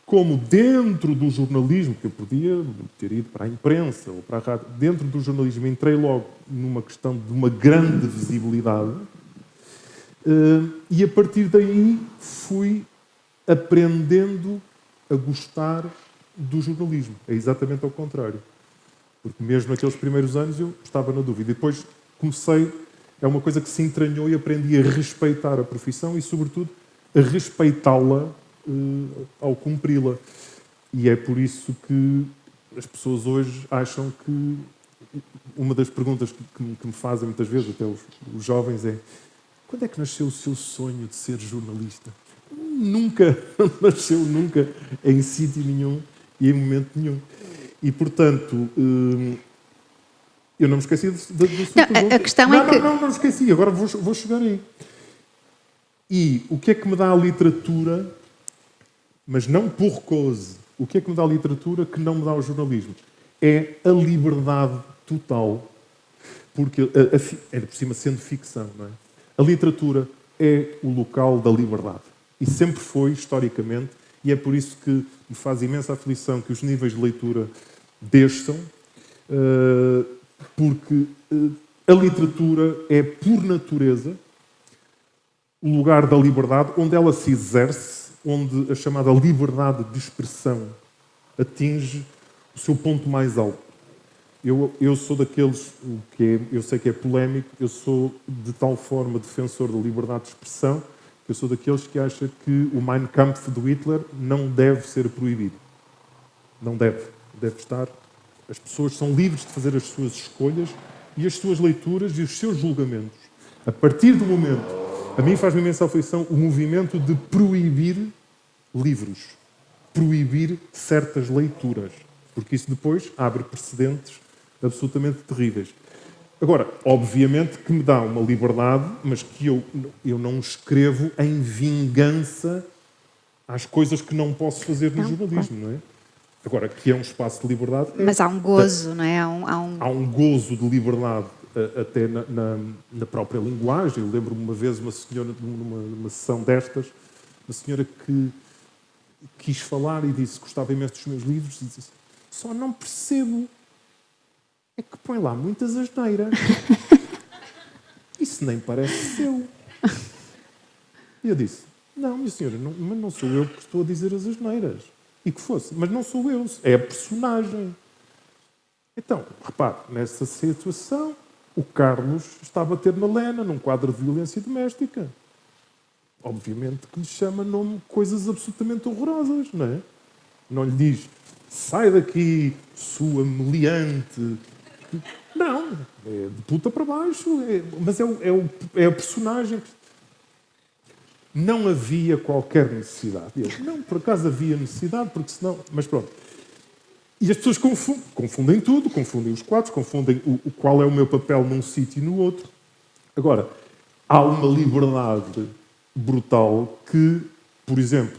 como dentro do jornalismo, que eu podia ter ido para a imprensa ou para a rádio, dentro do jornalismo entrei logo numa questão de uma grande visibilidade, e a partir daí fui aprendendo a gostar do jornalismo. É exatamente ao contrário. Porque mesmo naqueles primeiros anos eu estava na dúvida. E depois comecei, é uma coisa que se entranhou e aprendi a respeitar a profissão e, sobretudo, a respeitá-la ao cumpri-la. E é por isso que as pessoas hoje acham que uma das perguntas que me fazem muitas vezes, até os jovens, é: quando é que nasceu o seu sonho de ser jornalista? Nunca nasceu, nunca, em sítio nenhum e em momento nenhum. E, portanto, eu não me esqueci da sua pergunta. A questão é que... Não me esqueci, agora vou chegar aí. E o que é que me dá a literatura, mas não por causa, o que é que me dá a literatura que não me dá o jornalismo? É a liberdade total. Porque, é por cima sendo ficção, não é? A literatura é o local da liberdade. E sempre foi, historicamente, e é por isso que me faz imensa aflição que os níveis de leitura desçam, porque a literatura é, por natureza, o lugar da liberdade, onde ela se exerce, onde a chamada liberdade de expressão atinge o seu ponto mais alto. Eu sou daqueles, eu sei que é polémico, eu sou de tal forma defensor da liberdade de expressão, que eu sou daqueles que acha que o Mein Kampf do Hitler não deve ser proibido. Não deve. Deve estar. As pessoas são livres de fazer as suas escolhas e as suas leituras e os seus julgamentos. A partir do momento, a mim faz-me imensa aflição o movimento de proibir livros, proibir certas leituras, porque isso depois abre precedentes absolutamente terríveis. Agora, obviamente que me dá uma liberdade, mas que eu não escrevo em vingança às coisas que não posso fazer no jornalismo, não é? Agora, que é um espaço de liberdade... Mas há um gozo, não é? Há um gozo de liberdade até na própria linguagem. Eu lembro-me uma vez uma senhora, numa sessão destas, uma senhora que quis falar e disse que gostava imenso dos meus livros e disse assim, só não percebo é que põe lá muitas asneiras. Isso nem parece seu. E eu disse, não, minha senhora, mas não sou eu que estou a dizer as asneiras. E que fosse, mas não sou eu, é a personagem. Então, repare, nessa situação, o Carlos está a bater na Lena num quadro de violência doméstica. Obviamente que lhe chama nome coisas absolutamente horrorosas, não é? Não lhe diz, sai daqui, sua meliante. Não, é de puta para baixo. Mas é a personagem. Não havia qualquer necessidade. Não, por acaso havia necessidade, porque senão... Mas pronto. E as pessoas confundem tudo, confundem os quadros, confundem qual é o meu papel num sítio e no outro. Agora, há uma liberdade brutal que, por exemplo,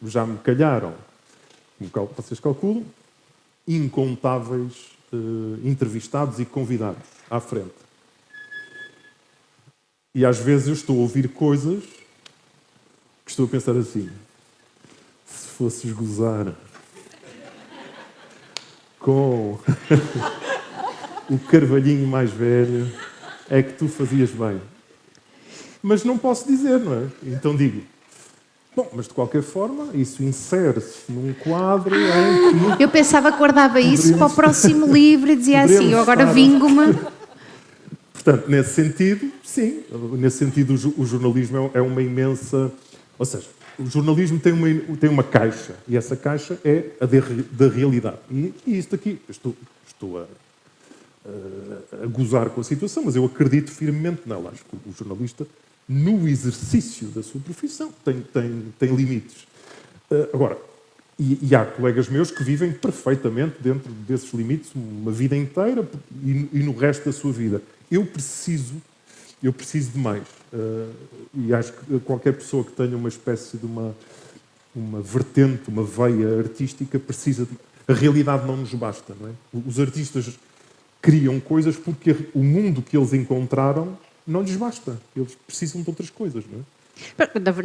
já me calharam, como vocês calculam, incontáveis entrevistados e convidados à frente. E às vezes eu estou a ouvir coisas que estou a pensar assim, se fosses gozar com o Carvalhinho mais velho, é que tu fazias bem. Mas não posso dizer, não é? Então digo, bom, mas de qualquer forma, isso insere-se num quadro em que... Eu pensava que guardava isso para o próximo livro e dizia assim, eu agora vingo-me. Portanto, nesse sentido, sim. Nesse sentido, o jornalismo é uma imensa... Ou seja, o jornalismo tem uma caixa, e essa caixa é a da realidade. E isto aqui, estou a gozar com a situação, mas eu acredito firmemente nela. Acho que o jornalista, no exercício da sua profissão, tem limites. Agora, e há colegas meus que vivem perfeitamente dentro desses limites uma vida inteira e no resto da sua vida. Eu preciso de mais. E acho que qualquer pessoa que tenha uma espécie de uma vertente, uma veia artística, precisa de... A realidade não nos basta, não é? Os artistas criam coisas porque o mundo que eles encontraram não lhes basta. Eles precisam de outras coisas, não é?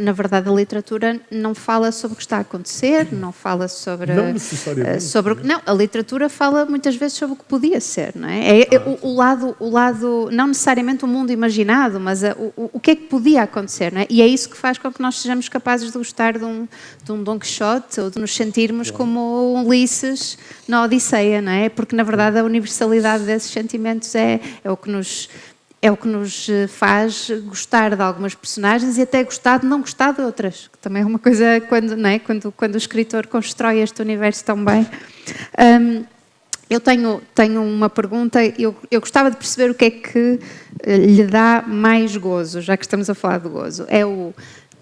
Na verdade, a literatura não fala sobre o que está a acontecer, não fala sobre... Não necessariamente. Não, a literatura fala muitas vezes sobre o que podia ser, não é? O lado, não necessariamente o mundo imaginado, mas o que é que podia acontecer, não é? E é isso que faz com que nós sejamos capazes de gostar de um Dom Quixote ou de nos sentirmos como um Ulisses na Odisseia, não é? Porque, na verdade, a universalidade desses sentimentos é o que nos faz gostar de algumas personagens e até gostar de não gostar de outras, que também é uma coisa quando o escritor constrói este universo tão bem. Eu tenho uma pergunta, eu gostava de perceber o que é que lhe dá mais gozo, já que estamos a falar de gozo. É o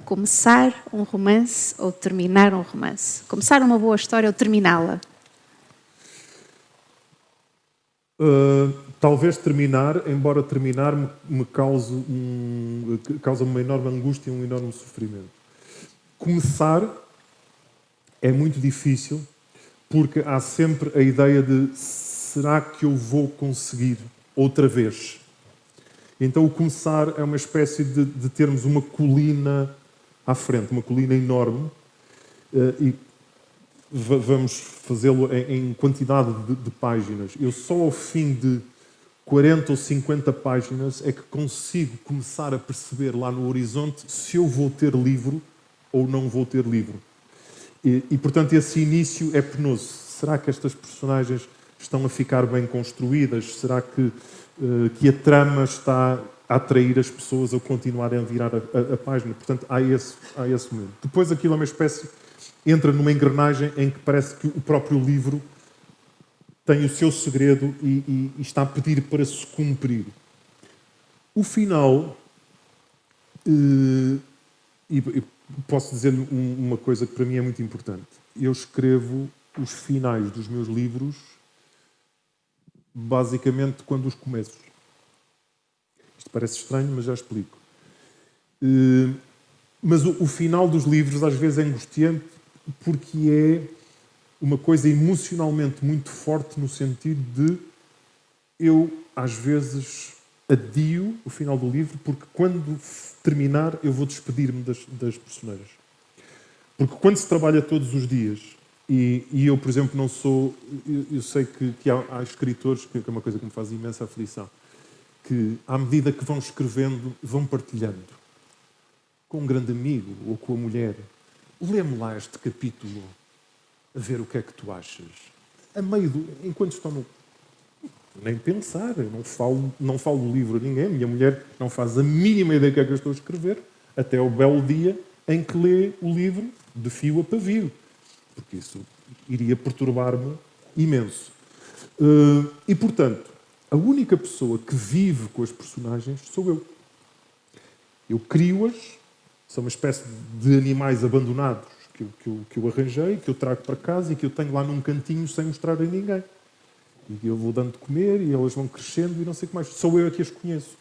começar um romance ou terminar um romance? Começar uma boa história ou terminá-la? Talvez terminar, embora terminar me causa uma enorme angústia e um enorme sofrimento. Começar é muito difícil, porque há sempre a ideia de será que eu vou conseguir outra vez? Então o começar é uma espécie de termos uma colina à frente, uma colina enorme, e vamos fazê-lo em quantidade de páginas. Eu só ao fim de 40 ou 50 páginas é que consigo começar a perceber lá no horizonte se eu vou ter livro ou não vou ter livro. E portanto, esse início é penoso. Será que estas personagens estão a ficar bem construídas? Será que a trama está a atrair as pessoas a continuarem a virar a página? Portanto, há esse momento. Depois aquilo é uma espécie... entra numa engrenagem em que parece que o próprio livro tem o seu segredo e está a pedir para se cumprir. O final, e posso dizer-lhe uma coisa que para mim é muito importante. Eu escrevo os finais dos meus livros basicamente quando os começo. Isto parece estranho, mas já explico. Mas o final dos livros às vezes é angustiante porque é uma coisa emocionalmente muito forte no sentido de eu, às vezes, adio o final do livro porque quando terminar eu vou despedir-me das personagens. Porque quando se trabalha todos os dias E eu, por exemplo, não sou... Eu sei que há escritores, que é uma coisa que me faz imensa aflição, que, à medida que vão escrevendo, vão partilhando com um grande amigo ou com a mulher. Lê-me lá este capítulo, a ver o que é que tu achas. Enquanto estão no... Nem pensar, eu não falo do livro a ninguém, a minha mulher não faz a mínima ideia do que é que eu estou a escrever, até o belo dia em que lê o livro de fio a pavio, porque isso iria perturbar-me imenso. E, portanto, a única pessoa que vive com as personagens sou eu. Eu crio-as, são uma espécie de animais abandonados que eu arranjei, que eu trago para casa e que eu tenho lá num cantinho sem mostrar a ninguém. E eu vou dando de comer e elas vão crescendo e não sei o que mais. Sou eu que as conheço.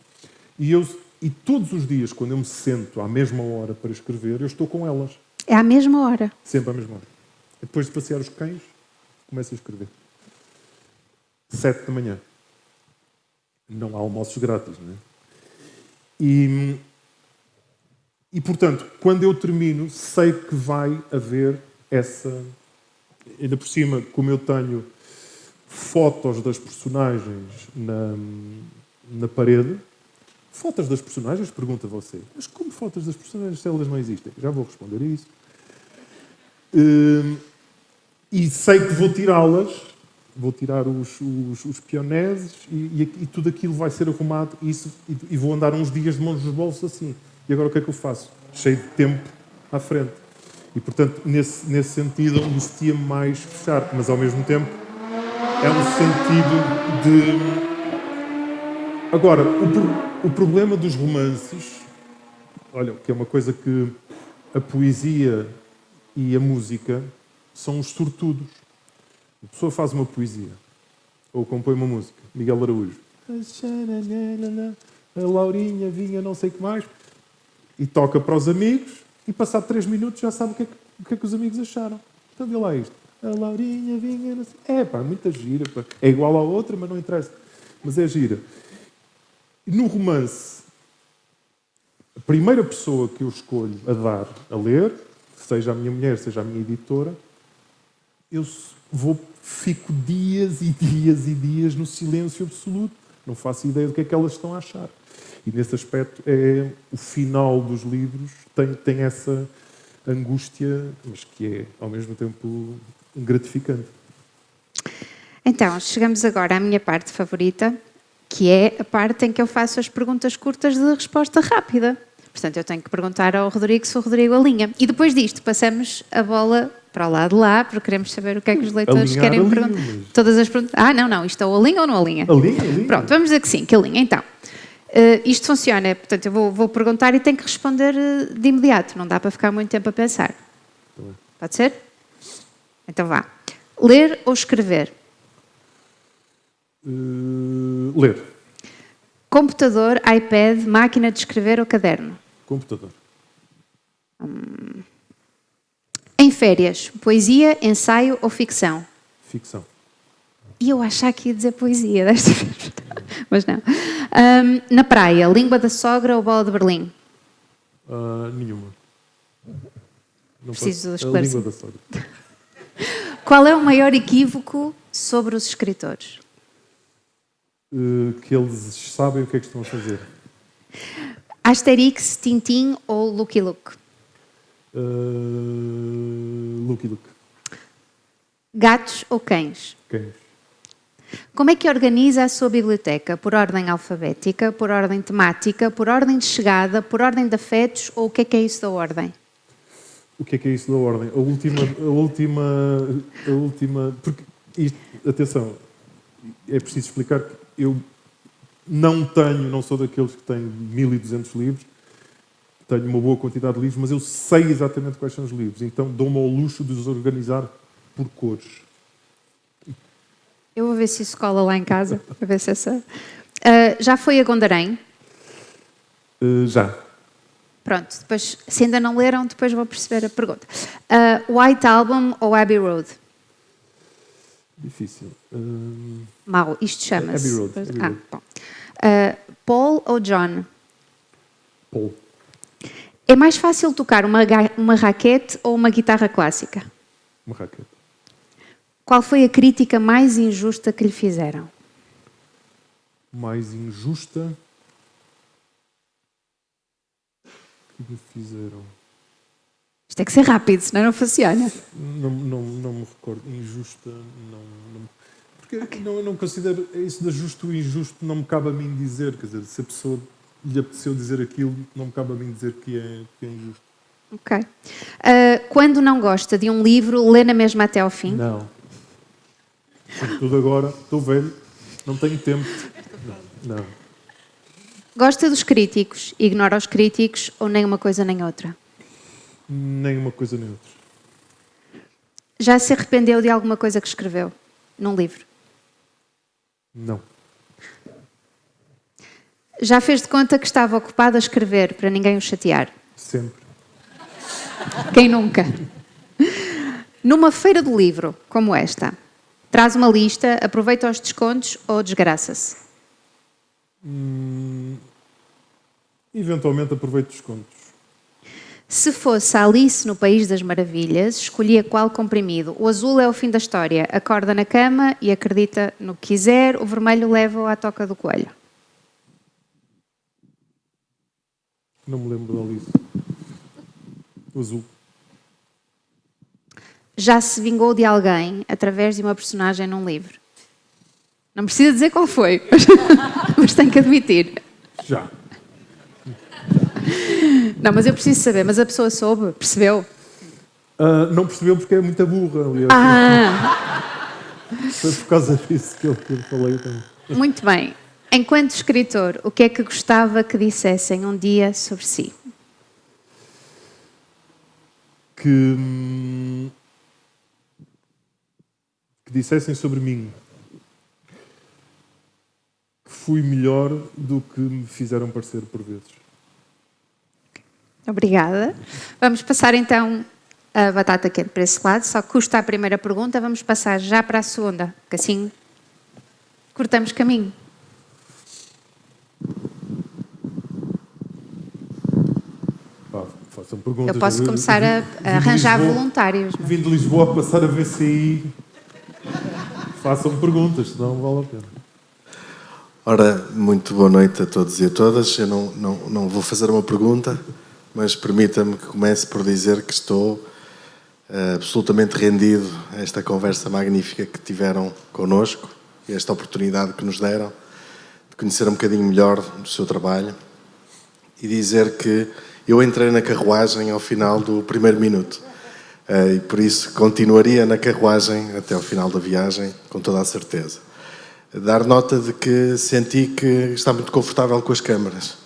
E todos os dias, quando eu me sento à mesma hora para escrever, eu estou com elas. É à mesma hora? Sempre à mesma hora. Depois de passear os cães, começo a escrever. 7 da manhã. Não há almoços grátis, não é? E, portanto, quando eu termino, sei que vai haver essa... Ainda por cima, como eu tenho fotos das personagens na parede. Fotos das personagens? Pergunta você. Mas como fotos das personagens se elas não existem? Já vou responder a isso. E sei que vou tirá-las. Vou tirar os pioneses e tudo aquilo vai ser arrumado e vou andar uns dias de mãos nos bolsos assim. E agora o que é que eu faço? Cheio de tempo à frente. E, portanto, nesse sentido, angustia-me mais fechar. Mas, ao mesmo tempo, é um sentido de... Agora, o problema dos romances, olha, que é uma coisa que a poesia e a música são os sortudos. A pessoa faz uma poesia ou compõe uma música, Miguel Araújo, a Laurinha vinha não sei o que mais, e toca para os amigos e passado 3 minutos já sabe o que é que os amigos acharam. Então vê lá isto. A Laurinha vinha... Não sei... muita gira. Pá. É igual à outra, mas não interessa. Mas é gira. E no romance, a primeira pessoa que eu escolho a dar a ler, seja a minha mulher, seja a minha editora, eu fico dias e dias e dias no silêncio absoluto. Não faço ideia do que é que elas estão a achar. E nesse aspecto, o final dos livros tem essa angústia, mas que é, ao mesmo tempo, gratificante. Então, chegamos agora à minha parte favorita, que é a parte em que eu faço as perguntas curtas de resposta rápida. Portanto, eu tenho que perguntar ao Rodrigo se o Rodrigo alinha. E depois disto, passamos a bola para o lado de lá, porque queremos saber o que é que os leitores querem perguntar. Mas... Todas as perguntas... não, isto ou alinha ou não alinha? Alinha. Pronto, vamos dizer que sim, que alinha. Então, isto funciona, portanto, eu vou perguntar e tenho que responder de imediato. Não dá para ficar muito tempo a pensar. Pode ser? Então vá. Ler ou escrever? Ler. Computador, iPad, máquina de escrever ou caderno? Computador. Em férias, poesia, ensaio ou ficção? Ficção. E eu achava que ia dizer poesia desta vez, mas não. Na praia, língua da sogra ou bola de Berlim? Nenhuma. Não Preciso posso... esclarecer. A língua da sogra. Qual é o maior equívoco sobre os escritores? Que eles sabem o que é que estão a fazer. Asterix, Tintin ou Lucky Luke? Lucky Luke. Gatos ou cães? Cães. Como é que organiza a sua biblioteca? Por ordem alfabética, por ordem temática, por ordem de chegada, por ordem de afetos ou o que é isso da ordem? O que é isso da ordem? A última... Porque, atenção, é preciso explicar que eu não sou daqueles que têm 1200 livros, tenho uma boa quantidade de livros, mas eu sei exatamente quais são os livros, então dou-me ao luxo de os organizar por cores. Eu vou ver se isso cola lá em casa, para ver se essa... já foi a Gondarém? Já. Pronto, depois, se ainda não leram, depois vou perceber a pergunta. White Album ou Abbey Road? Difícil. Mau, isto chama-se... Abbey Road. Bom. Paul ou John? Paul. É mais fácil tocar uma raquete ou uma guitarra clássica? Uma raquete. Qual foi a crítica mais injusta que lhe fizeram? Mais injusta que me fizeram? Isto tem que ser rápido, senão não funciona. Não me recordo. Injusta, não. Porque eu não considero isso de justo e injusto, não me cabe a mim dizer. Quer dizer, se a pessoa lhe apeteceu dizer aquilo, não me cabe a mim dizer que é injusto. Ok. Quando não gosta de um livro, lê na mesma até ao fim? Não. Sobretudo agora, estou velho, não tenho tempo. Não. Gosta dos críticos, ignora os críticos ou nem uma coisa nem outra? Nem uma coisa nem outra. Já se arrependeu de alguma coisa que escreveu num livro? Não. Já fez de conta que estava ocupado a escrever para ninguém o chatear? Sempre. Quem nunca? Numa feira do livro, como esta, traz uma lista, aproveita os descontos ou desgraça-se? Eventualmente aproveito descontos. Se fosse a Alice no País das Maravilhas, escolhia qual comprimido? O azul é o fim da história, acorda na cama e acredita no que quiser, o vermelho leva-o à toca do coelho. Não me lembro da Alice. O azul. Já se vingou de alguém através de uma personagem num livro? Não precisa dizer qual foi, mas tem que admitir. Já. Não, mas eu preciso saber. Mas a pessoa soube? Percebeu? Não percebeu porque é muita burra, aliás. Foi por causa disso que eu falei também. Muito bem. Enquanto escritor, o que é que gostava que dissessem um dia sobre si? Que dissessem sobre mim que fui melhor do que me fizeram parecer por vezes. Obrigada. Vamos passar então a batata quente para esse lado. Só custa a primeira pergunta. Vamos passar já para a segunda, que assim cortamos caminho. Façam perguntas. Eu posso começar a arranjar voluntários. Mas... Vim de Lisboa a passar a VCI. Façam perguntas, senão vale a pena. Ora, muito boa noite a todos e a todas. Eu não vou fazer uma pergunta, mas permita-me que comece por dizer que estou absolutamente rendido a esta conversa magnífica que tiveram connosco e esta oportunidade que nos deram de conhecer um bocadinho melhor do seu trabalho e dizer que eu entrei na carruagem ao final do primeiro minuto e por isso continuaria na carruagem até ao final da viagem, com toda a certeza. Dar nota de que senti que está muito confortável com as câmaras.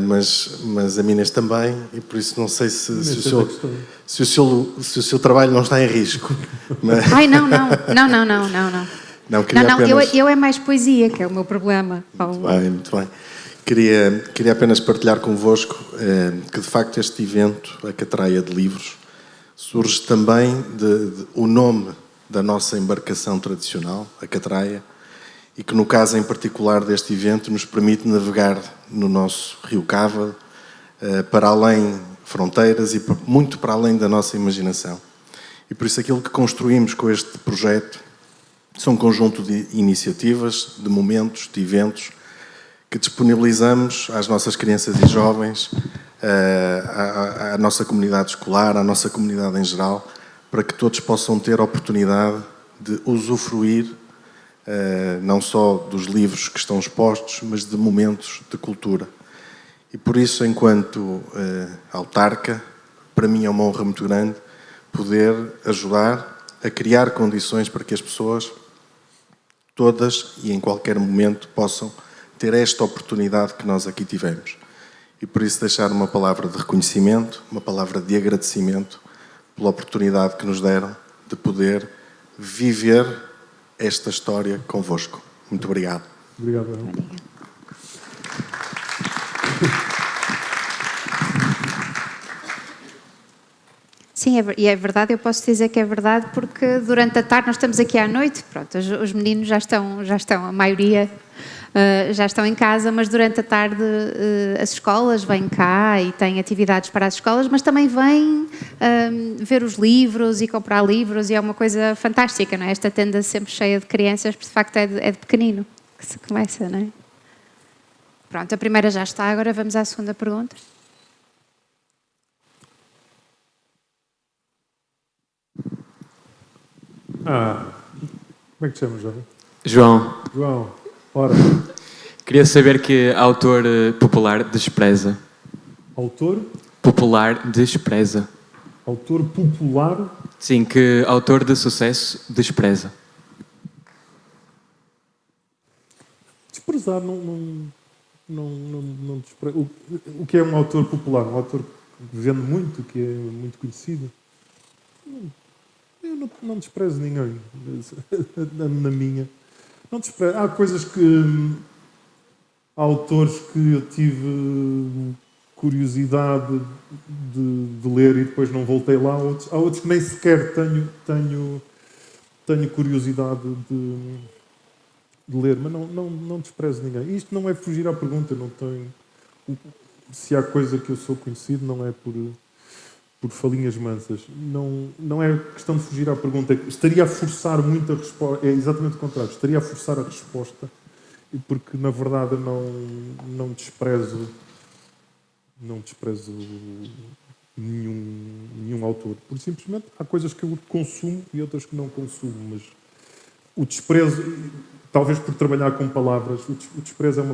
Mas a Minas também, e por isso não sei se o seu trabalho não está em risco. Mas... Ai, não. Eu é mais poesia, que é o meu problema. Muito bem. Queria apenas partilhar convosco que, de facto, este evento, a Catraia de Livros, surge também o nome da nossa embarcação tradicional, a Catraia, e que, no caso em particular deste evento, nos permite navegar no nosso rio Cava, para além fronteiras e muito para além da nossa imaginação. E por isso aquilo que construímos com este projeto são um conjunto de iniciativas, de momentos, de eventos, que disponibilizamos às nossas crianças e jovens, à nossa comunidade escolar, à nossa comunidade em geral, para que todos possam ter a oportunidade de usufruir não só dos livros que estão expostos, mas de momentos de cultura. E por isso, enquanto autarca, para mim é uma honra muito grande poder ajudar a criar condições para que as pessoas, todas e em qualquer momento, possam ter esta oportunidade que nós aqui tivemos. E por isso deixar uma palavra de reconhecimento, uma palavra de agradecimento pela oportunidade que nos deram de poder viver esta história convosco. Muito obrigado. Obrigado. Sim, e é verdade, eu posso dizer que é verdade, porque durante a tarde, nós estamos aqui à noite, pronto, os meninos já estão, a maioria já estão em casa, mas durante a tarde as escolas vêm cá e têm atividades para as escolas, mas também vêm ver os livros e comprar livros, e é uma coisa fantástica, não é? Esta tenda sempre cheia de crianças, porque de facto é de pequenino que se começa, não é? Pronto, a primeira já está, agora vamos à segunda pergunta. Como é que te chamas, João? João, João, ora, queria saber que autor popular despreza. autor Despreza. Autor popular. Sim, que autor de sucesso despreza. Desprezar não despreza. O que é um autor popular? Um autor que vende muito, que é muito conhecido. Eu não desprezo ninguém. Na minha. Não desprezo. Há coisas que. Há autores que eu tive curiosidade de ler e depois não voltei lá. Há outros que nem sequer tenho curiosidade de ler, mas não desprezo ninguém. Isto não é fugir à pergunta, não tenho. Se há coisa que eu sou conhecido, não é por falinhas mansas. Não é questão de fugir à pergunta. Estaria a forçar muito a resposta. É exatamente o contrário. Estaria a forçar a resposta, porque na verdade eu não desprezo nenhum autor. Porque simplesmente há coisas que eu consumo e outras que não consumo, mas o desprezo, talvez por trabalhar com palavras, o desprezo é uma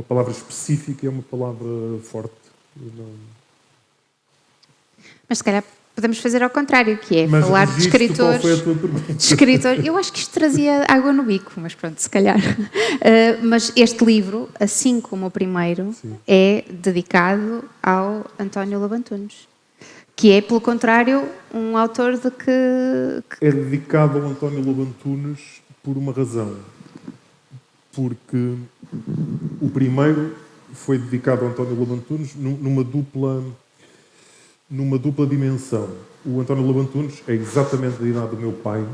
palavra específica, é uma palavra forte. Mas se calhar podemos fazer ao contrário, que é Mas falar de escritores. Qual foi a tua pergunta? De escritores. Eu acho que isto trazia água no bico, mas pronto, se calhar. Mas este livro, assim como o primeiro, Sim. é dedicado ao António Lobo Antunes, que é, pelo contrário, um autor de que... É dedicado ao António Lobo Antunes por uma razão. Porque o primeiro foi dedicado ao António Lobo Antunes numa dupla dimensão. O António Lobo Antunes é exatamente da idade do meu pai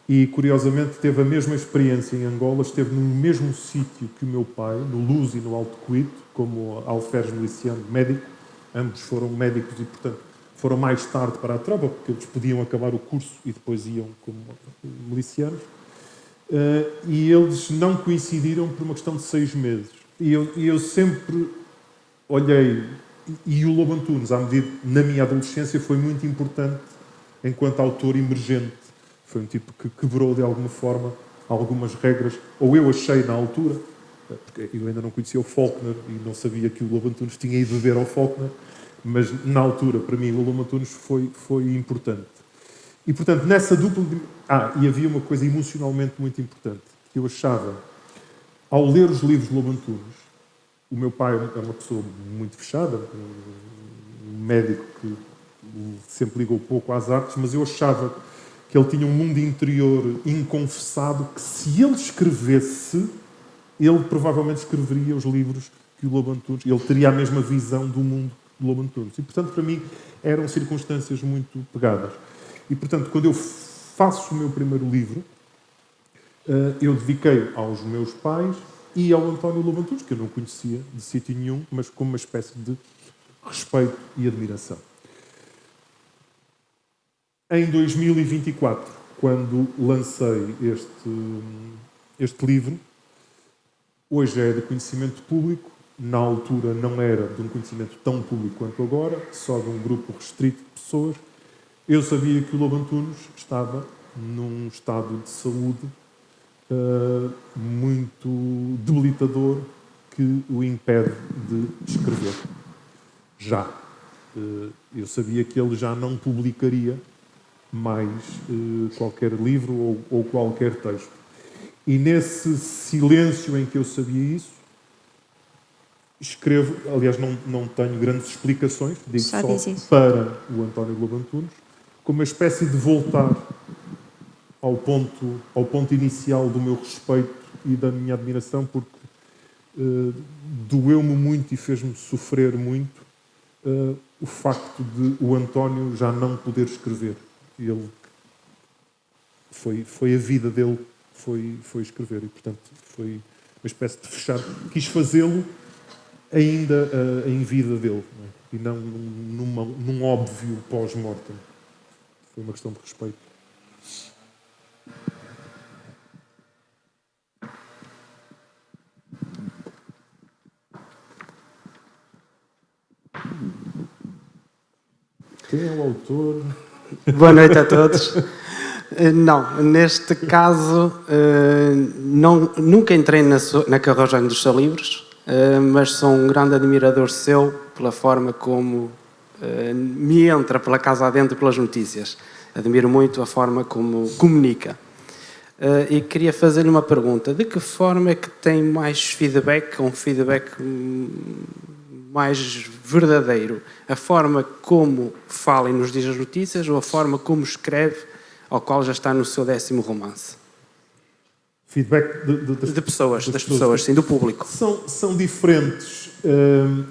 e, curiosamente, teve a mesma experiência em Angola, esteve no mesmo sítio que o meu pai, no Luz e no Alto Coito, como alferes miliciano médico. Ambos foram médicos e, portanto, foram mais tarde para a tropa, porque eles podiam acabar o curso e depois iam como milicianos. E eles não coincidiram por uma questão de 6 meses. E eu sempre olhei... E o Lobo Antunes, na minha adolescência, foi muito importante enquanto autor emergente. Foi um tipo que quebrou, de alguma forma, algumas regras, ou eu achei na altura, porque eu ainda não conhecia o Faulkner e não sabia que o Lobo Antunes tinha ido beber ao Faulkner, mas na altura, para mim, o Lobo Antunes foi importante. E, portanto, nessa dupla... e havia uma coisa emocionalmente muito importante, que eu achava, ao ler os livros de Lobo Antunes, o meu pai é uma pessoa muito fechada, um médico que sempre ligou pouco às artes, mas eu achava que ele tinha um mundo interior inconfessado que, se ele escrevesse, ele provavelmente escreveria os livros que o Lobo Antunes... Ele teria a mesma visão do mundo do Lobo Antunes. E, portanto, para mim, eram circunstâncias muito pegadas. E, portanto, quando eu faço o meu primeiro livro, eu dediquei aos meus pais e ao António Lobo Antunes, que eu não conhecia de sítio nenhum, mas com uma espécie de respeito e admiração. Em 2024, quando lancei este livro, hoje é de conhecimento público, na altura não era de um conhecimento tão público quanto agora, só de um grupo restrito de pessoas. Eu sabia que o Lobo Antunes estava num estado de saúde muito debilitador que o impede de escrever. Já. Eu sabia que ele já não publicaria mais qualquer livro ou qualquer texto. E nesse silêncio em que eu sabia isso, escrevo, aliás, não tenho grandes explicações, digo só para o António Lobo Antunes, como uma espécie de voltar ao ponto inicial do meu respeito e da minha admiração, porque doeu-me muito e fez-me sofrer muito o facto de o António já não poder escrever. Ele foi a vida dele, foi escrever, e portanto foi uma espécie de fechar. Quis fazê-lo ainda em vida dele, não é? E não num óbvio pós-mortem. Foi uma questão de respeito. Quem é o autor? Boa noite a todos. Não, neste caso, nunca entrei na carruagem dos seus livros, mas sou um grande admirador seu pela forma como me entra pela casa adentro pelas notícias. Admiro muito a forma como comunica. E queria fazer-lhe uma pergunta. De que forma é que tem mais feedback, um feedback mais verdadeiro? A forma como fala e nos diz as notícias ou a forma como escreve, ao qual já está no seu 10º romance? Feedback das pessoas, sim, do público. São diferentes.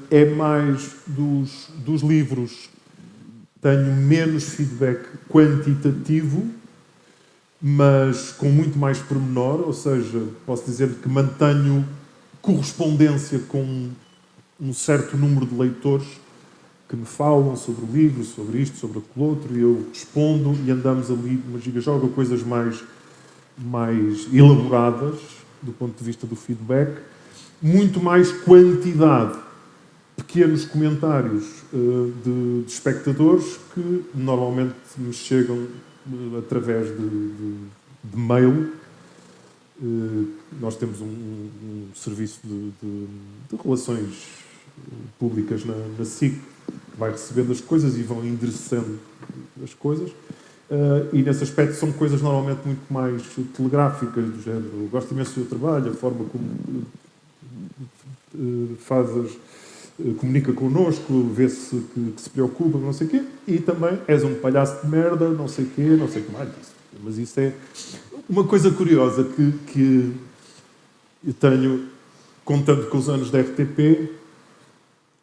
É mais dos livros. Tenho menos feedback quantitativo, mas com muito mais pormenor, ou seja, posso dizer que mantenho correspondência com um certo número de leitores que me falam sobre o livro, sobre isto, sobre aquilo outro, e eu respondo e andamos ali numa giga-joga, coisas mais elaboradas do ponto de vista do feedback, muito mais quantidade, pequenos comentários de espectadores que normalmente me chegam através de mail. Nós temos um serviço de relações públicas na SIC, que vai recebendo as coisas e vão endereçando as coisas. E nesse aspecto são coisas normalmente muito mais telegráficas, do género. Eu gosto imenso do seu trabalho, a forma como comunica connosco, vê-se que se preocupa, não sei o quê, e também és um palhaço de merda, não sei o quê, não sei o que mais. Mas isso é uma coisa curiosa que eu tenho, contando com os anos da RTP,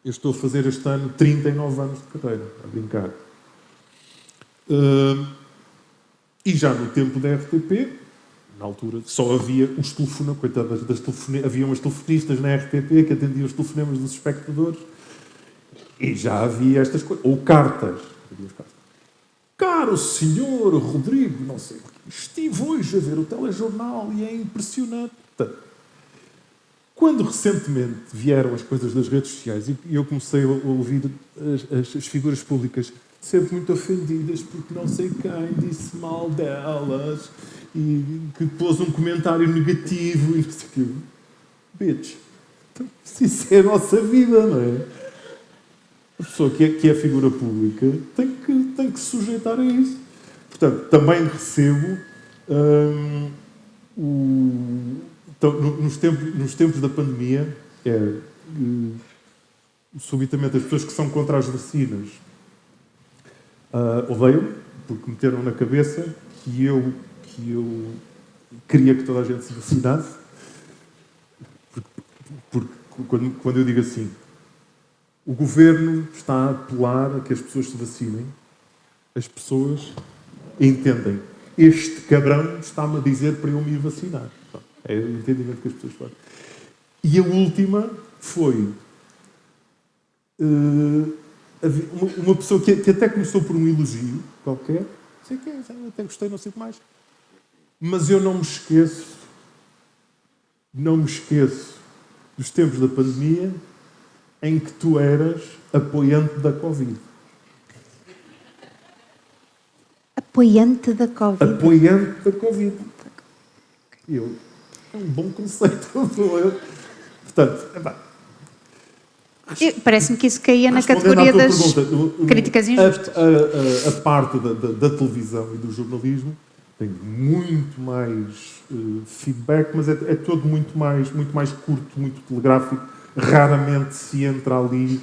eu estou a fazer este ano 39 anos de carreira, a brincar. E já no tempo da RTP, na altura, só havia os telefonemas, coitadas das telefonistas, havia umas telefonistas na RTP que atendiam os telefonemas dos espectadores, e já havia estas coisas, ou cartas. Caro senhor Rodrigo, não sei, estive hoje a ver o telejornal e é impressionante. Quando recentemente vieram as coisas das redes sociais e eu comecei a ouvir as figuras públicas sempre muito ofendidas porque não sei quem disse mal delas e que pôs um comentário negativo e não sei o quê. Bitch, isso é a nossa vida, não é? A pessoa que é figura pública tem que se sujeitar a isso. Portanto, também recebo então, nos tempos da pandemia, subitamente as pessoas que são contra as vacinas odeiam, porque meteram na cabeça que eu queria que toda a gente se vacinasse. Porque quando eu digo assim, o governo está a apelar a que as pessoas se vacinem, as pessoas entendem. Este cabrão está-me a dizer para eu me vacinar. É o entendimento que as pessoas fazem. E a última foi uma pessoa que até começou por um elogio qualquer, não sei o quê, até gostei, não sei o que mais. Mas eu não me esqueço dos tempos da pandemia em que tu eras apoiante da Covid. Apoiante da Covid? Apoiante da Covid. É um bom conceito. Portanto, parece-me que isso caía na categoria das críticas injustas. A parte da televisão e do jornalismo tem muito mais feedback, mas é todo muito mais curto, muito telegráfico. Raramente se entra ali,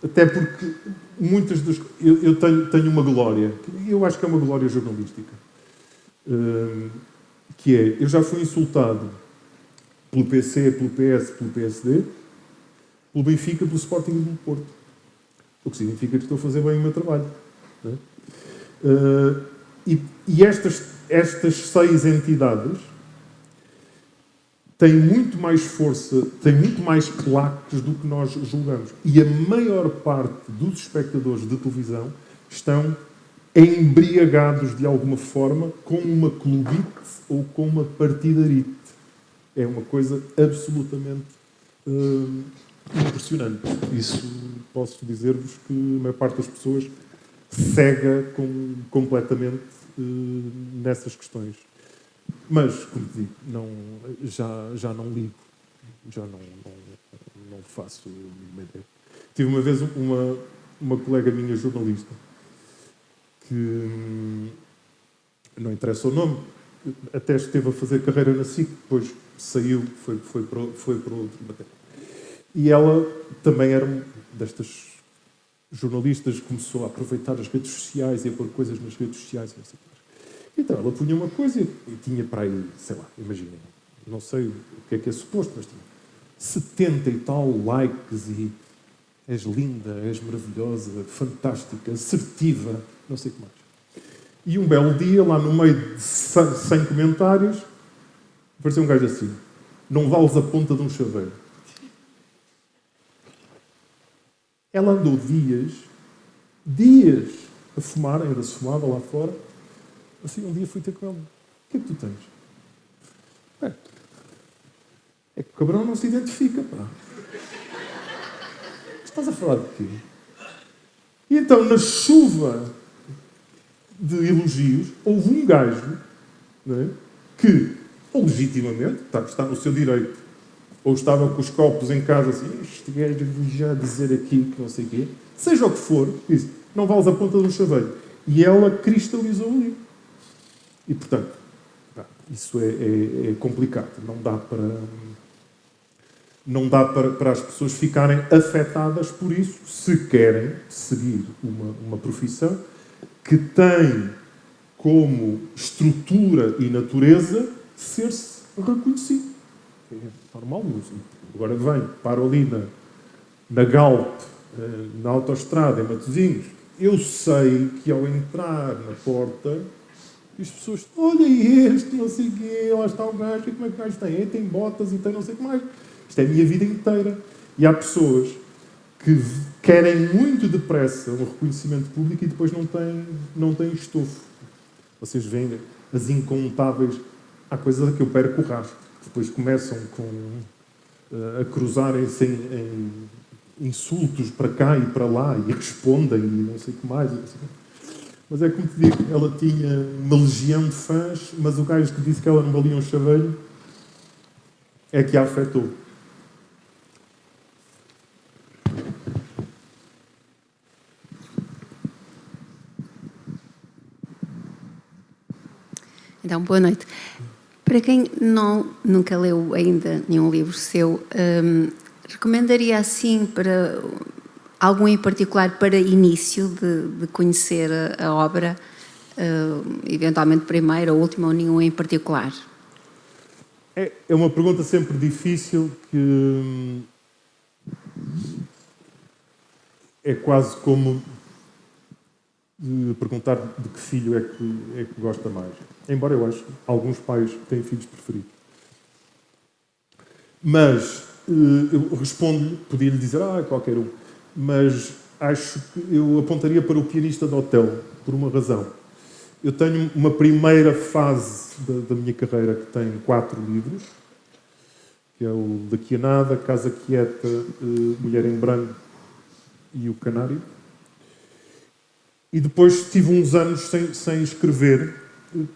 até porque muitas das... Eu tenho uma glória, eu acho que é uma glória jornalística, que é, eu já fui insultado pelo PC, pelo PS, pelo PSD, pelo Benfica, pelo Sporting e pelo Porto. o que significa que estou a fazer bem o meu trabalho. Não é? E estas 6 entidades têm muito mais força, têm muito mais claques do que nós julgamos. E a maior parte dos espectadores de televisão estão embriagados de alguma forma com uma clubite ou com uma partidarite. É uma coisa absolutamente impressionante. Isso posso dizer-vos que a maior parte das pessoas cega completamente nessas questões. Mas, como te digo, já não ligo. Já não faço nenhuma ideia. Tive uma vez uma colega minha jornalista que não interessa o nome, até esteve a fazer carreira na SIC, depois saiu, foi para outro matéria. E ela também era destas jornalistas que começou a aproveitar as redes sociais e a pôr coisas nas redes sociais e não sei o que mais. Então ela punha uma coisa e tinha para aí, sei lá, imaginem, não sei o que é suposto, mas tinha 70 e tal likes e és linda, és maravilhosa, fantástica, assertiva, não sei o que mais. E um belo dia, lá no meio de 100 comentários, apareceu um gajo assim: não vales a ponta de um chaveiro. Ela andou dias a fumar, ainda se fumava lá fora. Assim, um dia fui ter com ela: o que é que tu tens? É que o cabrão não se identifica, pá. Estás a falar de quê? E então, na chuva de elogios, houve um gajo, não é, que, legitimamente, está no seu direito, ou estava com os copos em casa assim: este gajo já dizer aqui que não sei o quê, seja o que for, disse: não vales a ponta de um chaveiro. E ela cristalizou o livro. E, portanto, isso é complicado. Não dá para as pessoas ficarem afetadas por isso, se querem seguir uma profissão que tem como estrutura e natureza ser-se reconhecido. É normal. Agora paro ali na Galp, na autoestrada, em Matosinhos. Eu sei que ao entrar na porta, as pessoas: olha este, não sei o quê, lá está o gajo, e como é que o gajo tem? Tem botas e tem não sei o que mais. Isto é a minha vida inteira. E há pessoas que querem muito depressa um reconhecimento público e depois não têm estofo. Vocês veem as incontáveis... Há coisas que eu perco o rastro. Depois começam a cruzarem-se em insultos para cá e para lá e respondem e não sei o que mais. Mas é como te digo, ela tinha uma legião de fãs, mas o gajo que disse que ela não valia um chaveiro é que a afetou. Então, boa noite. Para quem nunca leu ainda nenhum livro seu, recomendaria assim para algum em particular para início de conhecer a obra, eventualmente primeiro ou último ou nenhum em particular? É uma pergunta sempre difícil, que é quase como perguntar de que filho é que gosta mais. Embora eu acho que alguns pais têm filhos preferidos. Mas eu respondo-lhe, podia-lhe dizer qualquer um, mas acho que eu apontaria para O Pianista de Hotel, por uma razão. Eu tenho uma primeira fase da minha carreira que tem 4 livros, que é o Daqui a Nada, Casa Quieta, Mulher em Branco e O Canário. E depois tive uns anos sem escrever.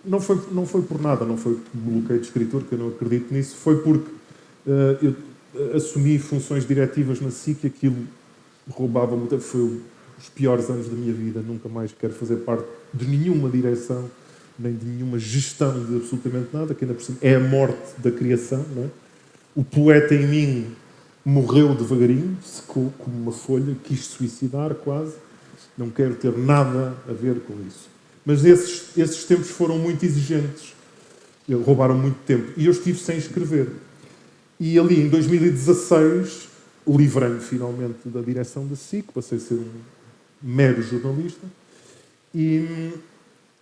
Não foi por nada, não foi bloqueio de escritor, que eu não acredito nisso, foi porque eu assumi funções diretivas na SIC e aquilo roubava muito. Foi os piores anos da minha vida, nunca mais quero fazer parte de nenhuma direção, nem de nenhuma gestão de absolutamente nada, que ainda por cima é a morte da criação, não é? O poeta em mim morreu devagarinho, secou como uma folha, quis suicidar quase, não quero ter nada a ver com isso. Mas esses tempos foram muito exigentes, roubaram muito tempo, e eu estive sem escrever. E ali, em 2016, livrei-me finalmente da direção da SIC, passei a ser mero jornalista. E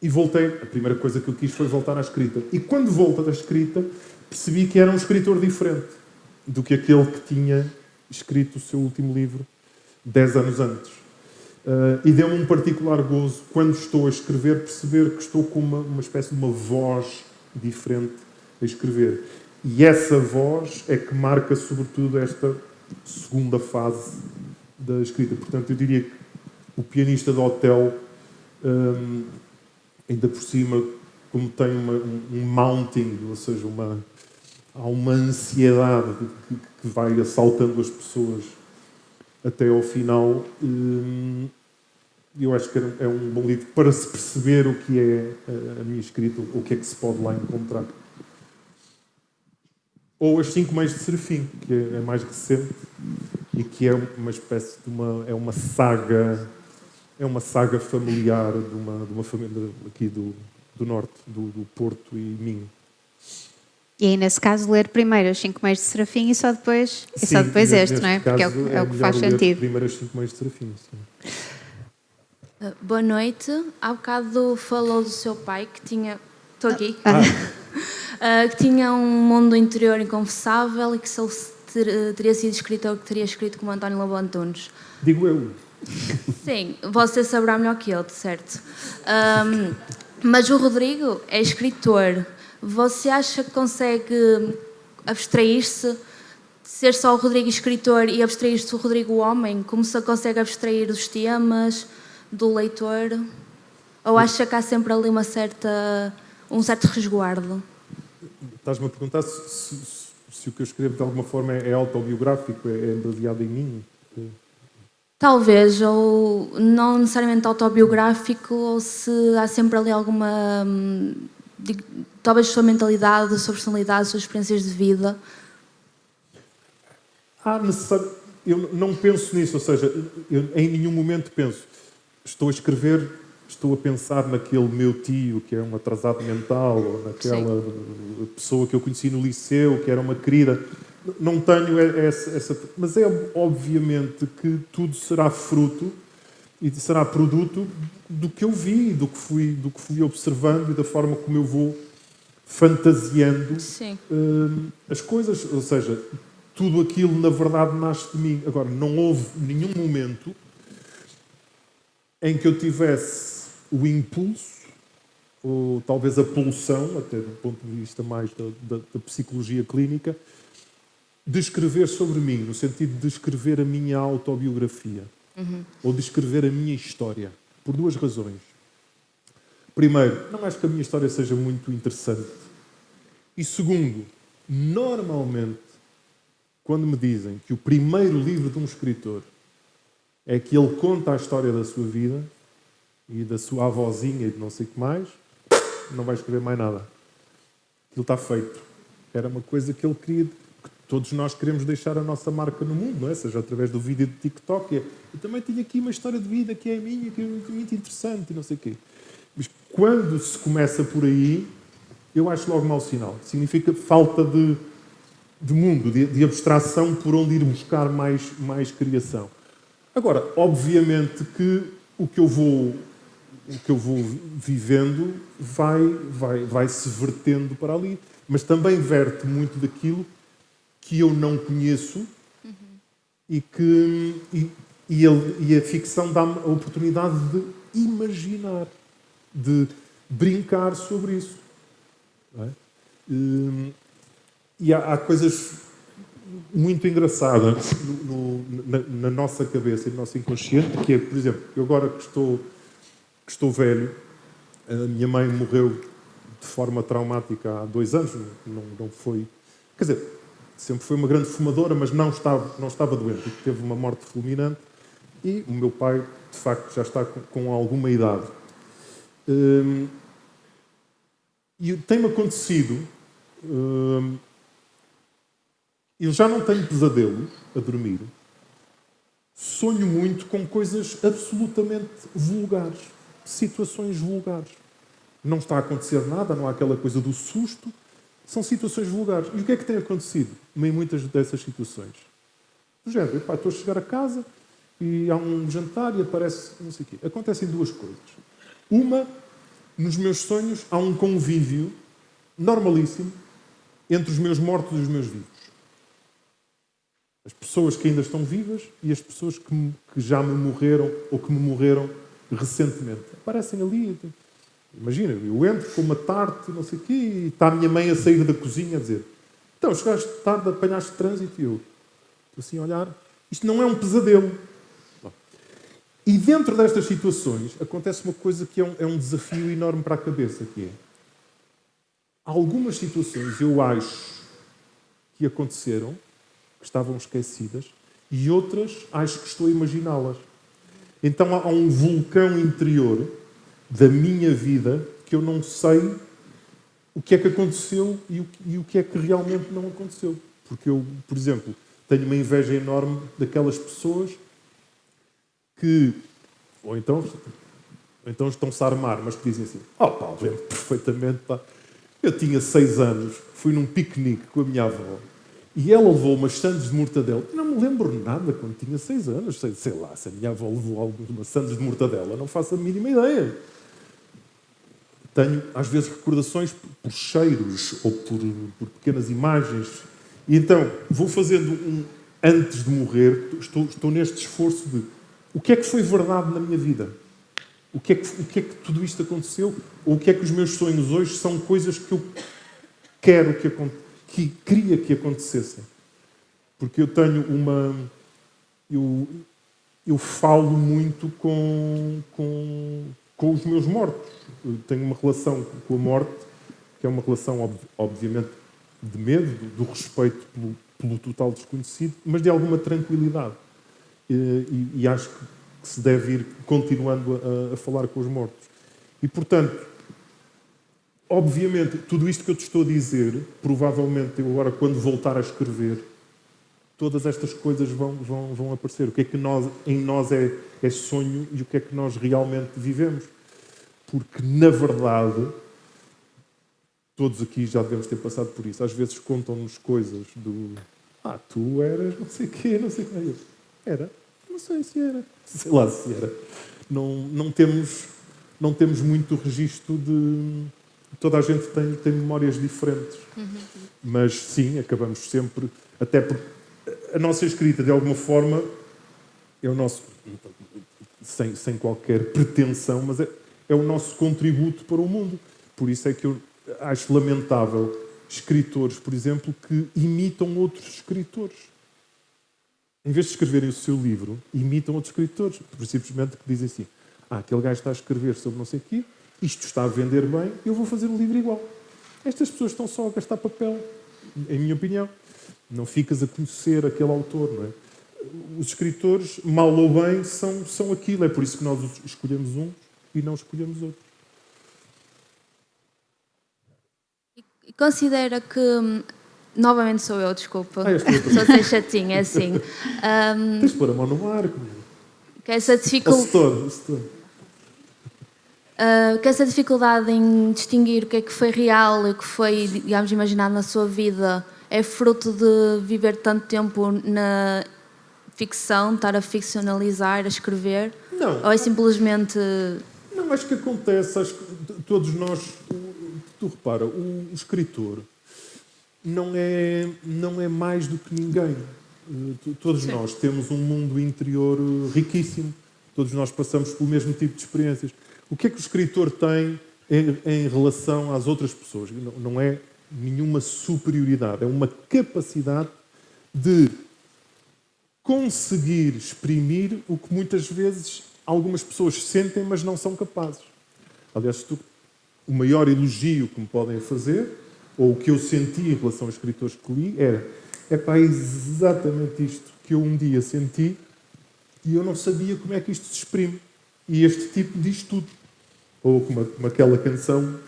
voltei, a primeira coisa que eu quis foi voltar à escrita. E quando volto da escrita, percebi que era um escritor diferente do que aquele que tinha escrito o seu último livro 10 anos antes. E deu-me um particular gozo, quando estou a escrever, perceber que estou com uma espécie de uma voz diferente a escrever. E essa voz é que marca, sobretudo, esta segunda fase da escrita. Portanto, eu diria que o pianista do hotel, ainda por cima, como tem um mounting, ou seja, há uma ansiedade que vai assaltando as pessoas até ao final. Eu acho que é um bom livro para se perceber o que é a minha escrita, o que é que se pode lá encontrar. Ou As 5 Mães de Serafim, que é mais recente e que é uma espécie de uma saga familiar de uma família aqui do norte, do Porto e Minho. E aí, nesse caso, ler primeiro As 5 Mães de Serafim e só depois este, não é? Porque é o que faz sentido. Primeiro As 5 Mães de Serafim, sim. Boa noite. Há bocado falou do seu pai que tinha... Estou aqui. Que tinha um mundo interior inconfessável e que se ele teria sido escritor, que teria escrito como António Lobo Antunes. Digo eu. Sim, você saberá melhor que eu, de certo. Mas o Rodrigo é escritor. Você acha que consegue abstrair-se de ser só o Rodrigo escritor e abstrair-se do Rodrigo homem? Como se consegue abstrair dos temas, do leitor? Ou acha que há sempre ali um certo resguardo? Estás-me a perguntar se o que eu escrevo de alguma forma é autobiográfico, é baseado em mim? Talvez, ou não necessariamente autobiográfico, ou se há sempre ali alguma... talvez sua mentalidade, sua personalidade, suas experiências de vida. Eu não penso nisso, ou seja, eu em nenhum momento penso, estou a escrever, estou a pensar naquele meu tio que é um atrasado mental, ou naquela pessoa que eu conheci no liceu, que era uma querida. Não tenho essa... Mas é obviamente que tudo será fruto e será produto do que eu vi, do que fui observando e da forma como eu vou fantasiando as coisas. Ou seja, tudo aquilo, na verdade, nasce de mim. Agora, não houve nenhum momento em que eu tivesse o impulso, ou talvez a pulsão, até do ponto de vista mais da psicologia clínica, de escrever sobre mim, no sentido de escrever a minha autobiografia, ou de escrever a minha história, por duas razões. Primeiro, não acho que a minha história seja muito interessante. E segundo, normalmente, quando me dizem que o primeiro livro de um escritor é que ele conta a história da sua vida e da sua avózinha e de não sei o que mais, não vai escrever mais nada. Aquilo está feito. Era uma coisa que ele queria... Todos nós queremos deixar a nossa marca no mundo, não é? Seja através do vídeo de TikTok. Eu também tenho aqui uma história de vida que é a minha, que é muito interessante e não sei o quê. Mas quando se começa por aí, eu acho logo mau sinal. Significa falta de mundo, de abstração por onde ir buscar mais criação. Agora, obviamente que o que eu vou vivendo vai se vertendo para ali. Mas também verte muito daquilo que eu não conheço e a ficção dá-me a oportunidade de imaginar, de brincar sobre isso. Não é? E há coisas muito engraçadas na nossa cabeça e no nosso inconsciente, que é, por exemplo, eu agora que estou velho, a minha mãe morreu de forma traumática há 2 anos, não foi... Quer dizer, sempre foi uma grande fumadora, mas não estava doente. Teve uma morte fulminante e o meu pai, de facto, já está com alguma idade. E tem-me acontecido... eu já não tenho pesadelos a dormir. Sonho muito com coisas absolutamente vulgares. Situações vulgares. Não está a acontecer nada, não há aquela coisa do susto. São situações vulgares. E o que é que tem acontecido em muitas dessas situações? Do género, estou a chegar a casa e há um jantar e aparece não sei o quê. Acontecem duas coisas. Uma, nos meus sonhos, há um convívio normalíssimo entre os meus mortos e os meus vivos. As pessoas que ainda estão vivas e as pessoas que já me morreram ou que me morreram recentemente. Aparecem ali. Imagina, eu entro com uma tarte, não sei o quê, e está a minha mãe a sair da cozinha a dizer: então, chegaste tarde, apanhaste trânsito, e eu estou assim a olhar. Isto não é um pesadelo. E dentro destas situações acontece uma coisa que é um desafio enorme para a cabeça, que é: algumas situações eu acho que aconteceram, que estavam esquecidas, e outras acho que estou a imaginá-las. Então há um vulcão interior da minha vida que eu não sei o que é que aconteceu e o que é que realmente não aconteceu. Porque eu, por exemplo, tenho uma inveja enorme daquelas pessoas que ou então estão-se a armar, mas que dizem assim: pá, lembro perfeitamente, pá. Eu tinha 6 anos, fui num piquenique com a minha avó e ela levou umas sandes de mortadela. Eu não me lembro nada quando tinha 6 anos. Sei lá, se a minha avó levou algumas sandes de mortadela, não faço a mínima ideia. Tenho, às vezes, recordações por cheiros ou por pequenas imagens. E então, vou fazendo antes de morrer, estou neste esforço de o que é que foi verdade na minha vida? O que é que tudo isto aconteceu? Ou o que é que os meus sonhos hoje são coisas que eu quero que queria que acontecessem? Porque eu tenho uma... Eu falo muito com os meus mortos. Eu tenho uma relação com a morte, que é uma relação, obviamente, de medo, do respeito pelo total desconhecido, mas de alguma tranquilidade. E acho que se deve ir continuando a falar com os mortos. E, portanto, obviamente, tudo isto que eu te estou a dizer, provavelmente eu agora, quando voltar a escrever, todas estas coisas vão aparecer. O que é que em nós é sonho e o que é que nós realmente vivemos. Porque, na verdade, todos aqui já devemos ter passado por isso. Às vezes contam-nos coisas do... tu eras não sei o quê, não sei o que. Era? Não sei se era. Sei lá se era. Não temos muito registro de... Toda a gente tem memórias diferentes. Mas, sim, acabamos sempre... Até porque a nossa escrita, de alguma forma, é o nosso... Sem qualquer pretensão, mas é o nosso contributo para o mundo. Por isso é que eu acho lamentável escritores, por exemplo, que imitam outros escritores. Em vez de escreverem o seu livro, imitam outros escritores. Simplesmente que dizem assim: aquele gajo está a escrever sobre não sei o quê, isto está a vender bem, eu vou fazer um livro igual. Estas pessoas estão só a gastar papel, em minha opinião. Não ficas a conhecer aquele autor, não é? Os escritores, mal ou bem, são aquilo. É por isso que nós escolhemos uns e não escolhemos outros. E considera que... Novamente sou eu, desculpa. Estou a ser chatinha, é assim. Tens de pôr a mão no ar. Que essa dificuldade em distinguir o que é que foi real e o que foi, digamos, imaginado na sua vida é fruto de viver tanto tempo na ficção, estar a ficcionalizar, a escrever? Não. Ou é simplesmente... Não, acho que acontece. Acho que todos nós... Tu repara, o escritor não é mais do que ninguém. Todos nós temos um mundo interior riquíssimo. Todos nós passamos pelo mesmo tipo de experiências. O que é que o escritor tem em relação às outras pessoas? Não é nenhuma superioridade. É uma capacidade de conseguir exprimir o que muitas vezes algumas pessoas sentem, mas não são capazes. Aliás, o maior elogio que me podem fazer, ou o que eu senti em relação aos escritores que li, é exatamente isto que eu um dia senti e eu não sabia como é que isto se exprime. E este tipo diz tudo. Ou como aquela canção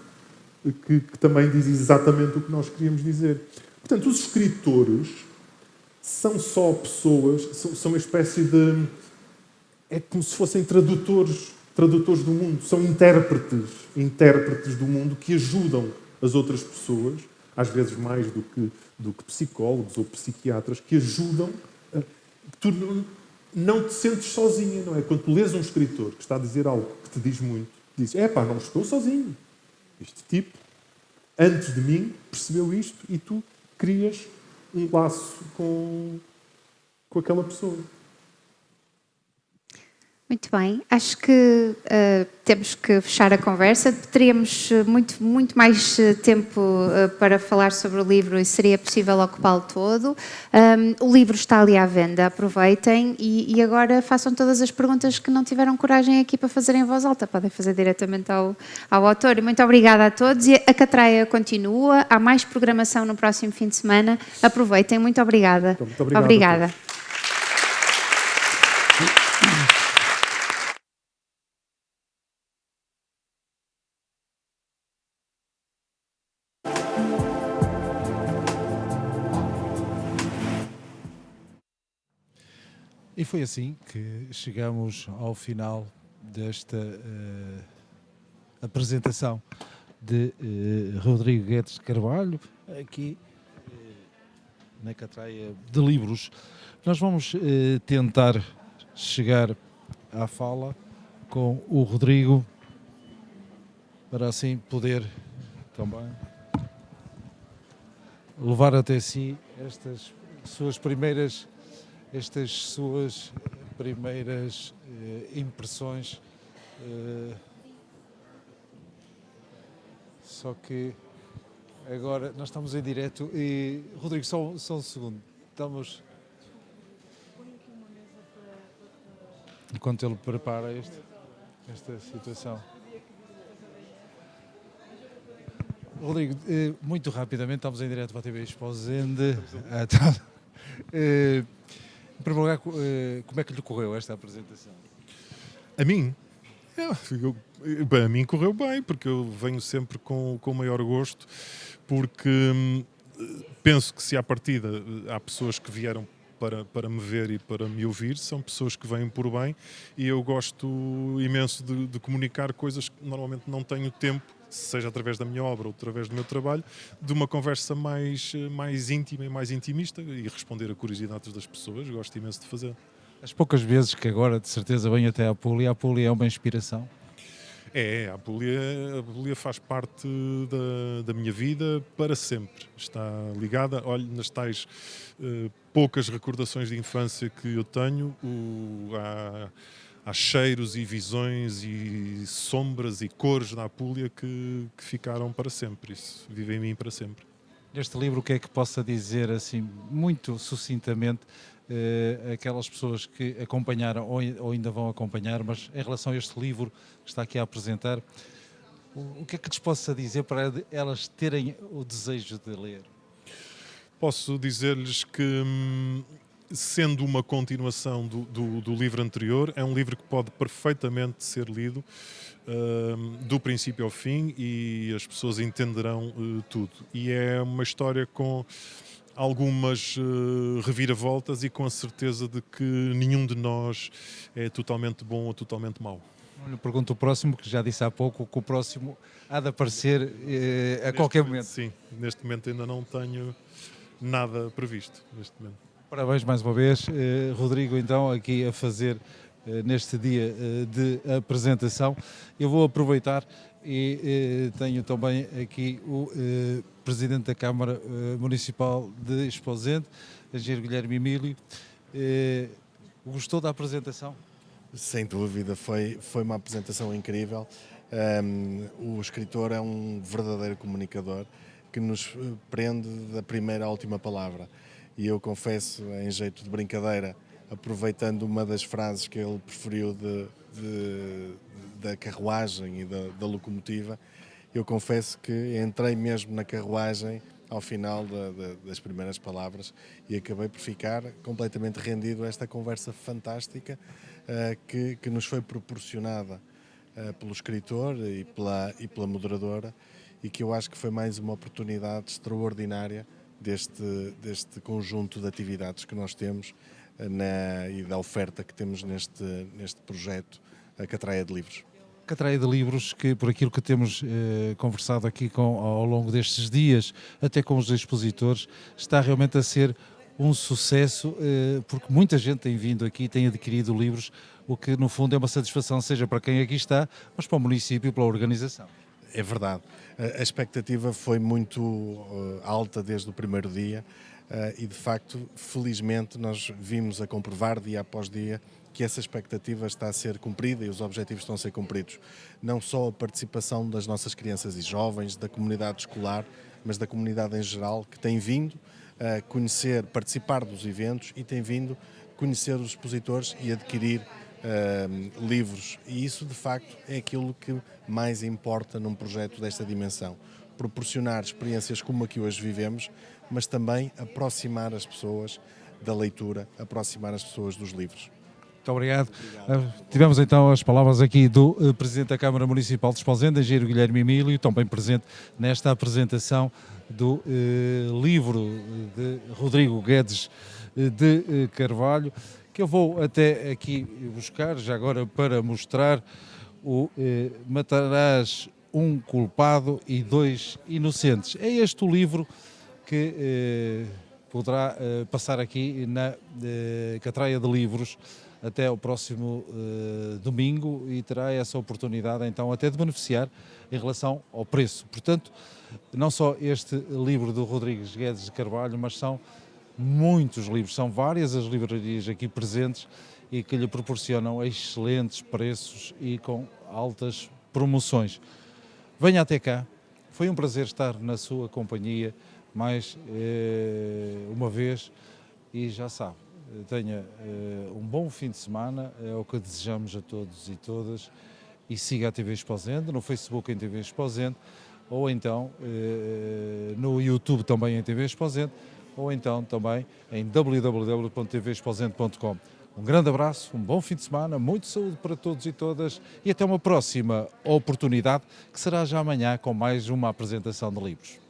que também diz exatamente o que nós queríamos dizer. Portanto, os escritores são só pessoas, são uma espécie de... É como se fossem tradutores do mundo. São intérpretes do mundo que ajudam as outras pessoas, às vezes mais do que psicólogos ou psiquiatras, que ajudam. Tu não te sentes sozinha, não é? Quando tu lês um escritor que está a dizer algo que te diz muito, dizes, não estou sozinho. Este tipo, antes de mim, percebeu isto e tu crias um laço com aquela pessoa. Muito bem, acho que temos que fechar a conversa. Teríamos muito mais tempo para falar sobre o livro e seria possível ocupá-lo todo. O livro está ali à venda, aproveitem e agora façam todas as perguntas que não tiveram coragem aqui para fazer em voz alta. Podem fazer diretamente ao autor. Muito obrigada a todos. E a Catraia continua, há mais programação no próximo fim de semana. Aproveitem, muito obrigada. Então, muito obrigado. Obrigada. E foi assim que chegamos ao final desta apresentação de Rodrigo Guedes Carvalho, aqui na Catraia de Livros. Nós vamos tentar chegar à fala com o Rodrigo, para assim poder também levar até si estas suas primeiras impressões, só que agora nós estamos em direto e, Rodrigo, só um segundo, enquanto ele prepara esta situação. Rodrigo, muito rapidamente, estamos em direto para a TV Exposende. Em primeiro lugar, como é que lhe correu esta apresentação? A mim? A mim correu bem, porque eu venho sempre com o maior gosto, porque penso que se à partida há pessoas que vieram para me ver e para me ouvir, são pessoas que vêm por bem e eu gosto imenso de comunicar coisas que normalmente não tenho tempo, seja através da minha obra ou através do meu trabalho, de uma conversa mais íntima e mais intimista e responder a curiosidades das pessoas. Gosto imenso de fazer. As poucas vezes que agora, de certeza, venho até à Apulia, a Apulia é uma inspiração? A Apulia faz parte da minha vida para sempre. Está ligada, olho nas tais poucas recordações de infância que eu tenho, há cheiros e visões e sombras e cores na Apulia que ficaram para sempre. Isso vive em mim para sempre. Neste livro, o que é que possa dizer, assim, muito sucintamente, aquelas pessoas que acompanharam ou ainda vão acompanhar, mas em relação a este livro que está aqui a apresentar, o que é que lhes possa dizer para elas terem o desejo de ler? Posso dizer-lhes que, sendo uma continuação do livro anterior, é um livro que pode perfeitamente ser lido do princípio ao fim e as pessoas entenderão tudo. E é uma história com algumas reviravoltas e com a certeza de que nenhum de nós é totalmente bom ou totalmente mau. Não lhe pergunto o próximo, que já disse há pouco que o próximo há de aparecer a qualquer momento. Sim, neste momento ainda não tenho nada previsto. Neste momento. Parabéns mais uma vez, Rodrigo, então, aqui a fazer neste dia de apresentação. Eu vou aproveitar e tenho também aqui o Presidente da Câmara Municipal de Esposende, Engenheiro Guilherme Emílio. Gostou da apresentação? Sem dúvida, foi uma apresentação incrível. O escritor é um verdadeiro comunicador que nos prende da primeira à última palavra. E eu confesso, em jeito de brincadeira, aproveitando uma das frases que ele preferiu da carruagem e da locomotiva, eu confesso que entrei mesmo na carruagem ao final das primeiras palavras e acabei por ficar completamente rendido a esta conversa fantástica que nos foi proporcionada pelo escritor e pela moderadora, e que eu acho que foi mais uma oportunidade extraordinária deste conjunto de atividades que nós temos e da oferta que temos neste projeto, a Catraia de Livros. Catraia de Livros, que por aquilo que temos conversado aqui ao longo destes dias, até com os expositores, está realmente a ser um sucesso, porque muita gente tem vindo aqui, tem adquirido livros, o que no fundo é uma satisfação, seja para quem aqui está, mas para o município e pela organização. É verdade. A expectativa foi muito alta desde o primeiro dia e, de facto, felizmente, nós vimos a comprovar dia após dia que essa expectativa está a ser cumprida e os objetivos estão a ser cumpridos. Não só a participação das nossas crianças e jovens, da comunidade escolar, mas da comunidade em geral, que tem vindo a conhecer, participar dos eventos e tem vindo conhecer os expositores e adquirir livros. E isso, de facto, é aquilo que mais importa num projeto desta dimensão. Proporcionar experiências como a que hoje vivemos, mas também aproximar as pessoas da leitura, aproximar as pessoas dos livros. Muito obrigado. Tivemos então as palavras aqui do Presidente da Câmara Municipal de Esposende, engenheiro Guilherme Emílio, também presente nesta apresentação do livro de Rodrigo Guedes de Carvalho, que eu vou até aqui buscar, já agora para mostrar o Matarás um culpado e dois inocentes. É este o livro que poderá passar aqui na Catraia de Livros até o próximo domingo e terá essa oportunidade então até de beneficiar em relação ao preço. Portanto, não só este livro do Rodrigues Guedes de Carvalho, mas são muitos livros, são várias as livrarias aqui presentes e que lhe proporcionam excelentes preços e com altas promoções. Venha até cá, foi um prazer estar na sua companhia mais uma vez e já sabe, tenha um bom fim de semana, é o que desejamos a todos e todas, e siga a TV Esposende, no Facebook em TV Esposende, ou então no YouTube também em TV Esposende, ou então também em www.tvesposende.com. Um grande abraço, um bom fim de semana, muita saúde para todos e todas e até uma próxima oportunidade, que será já amanhã com mais uma apresentação de livros.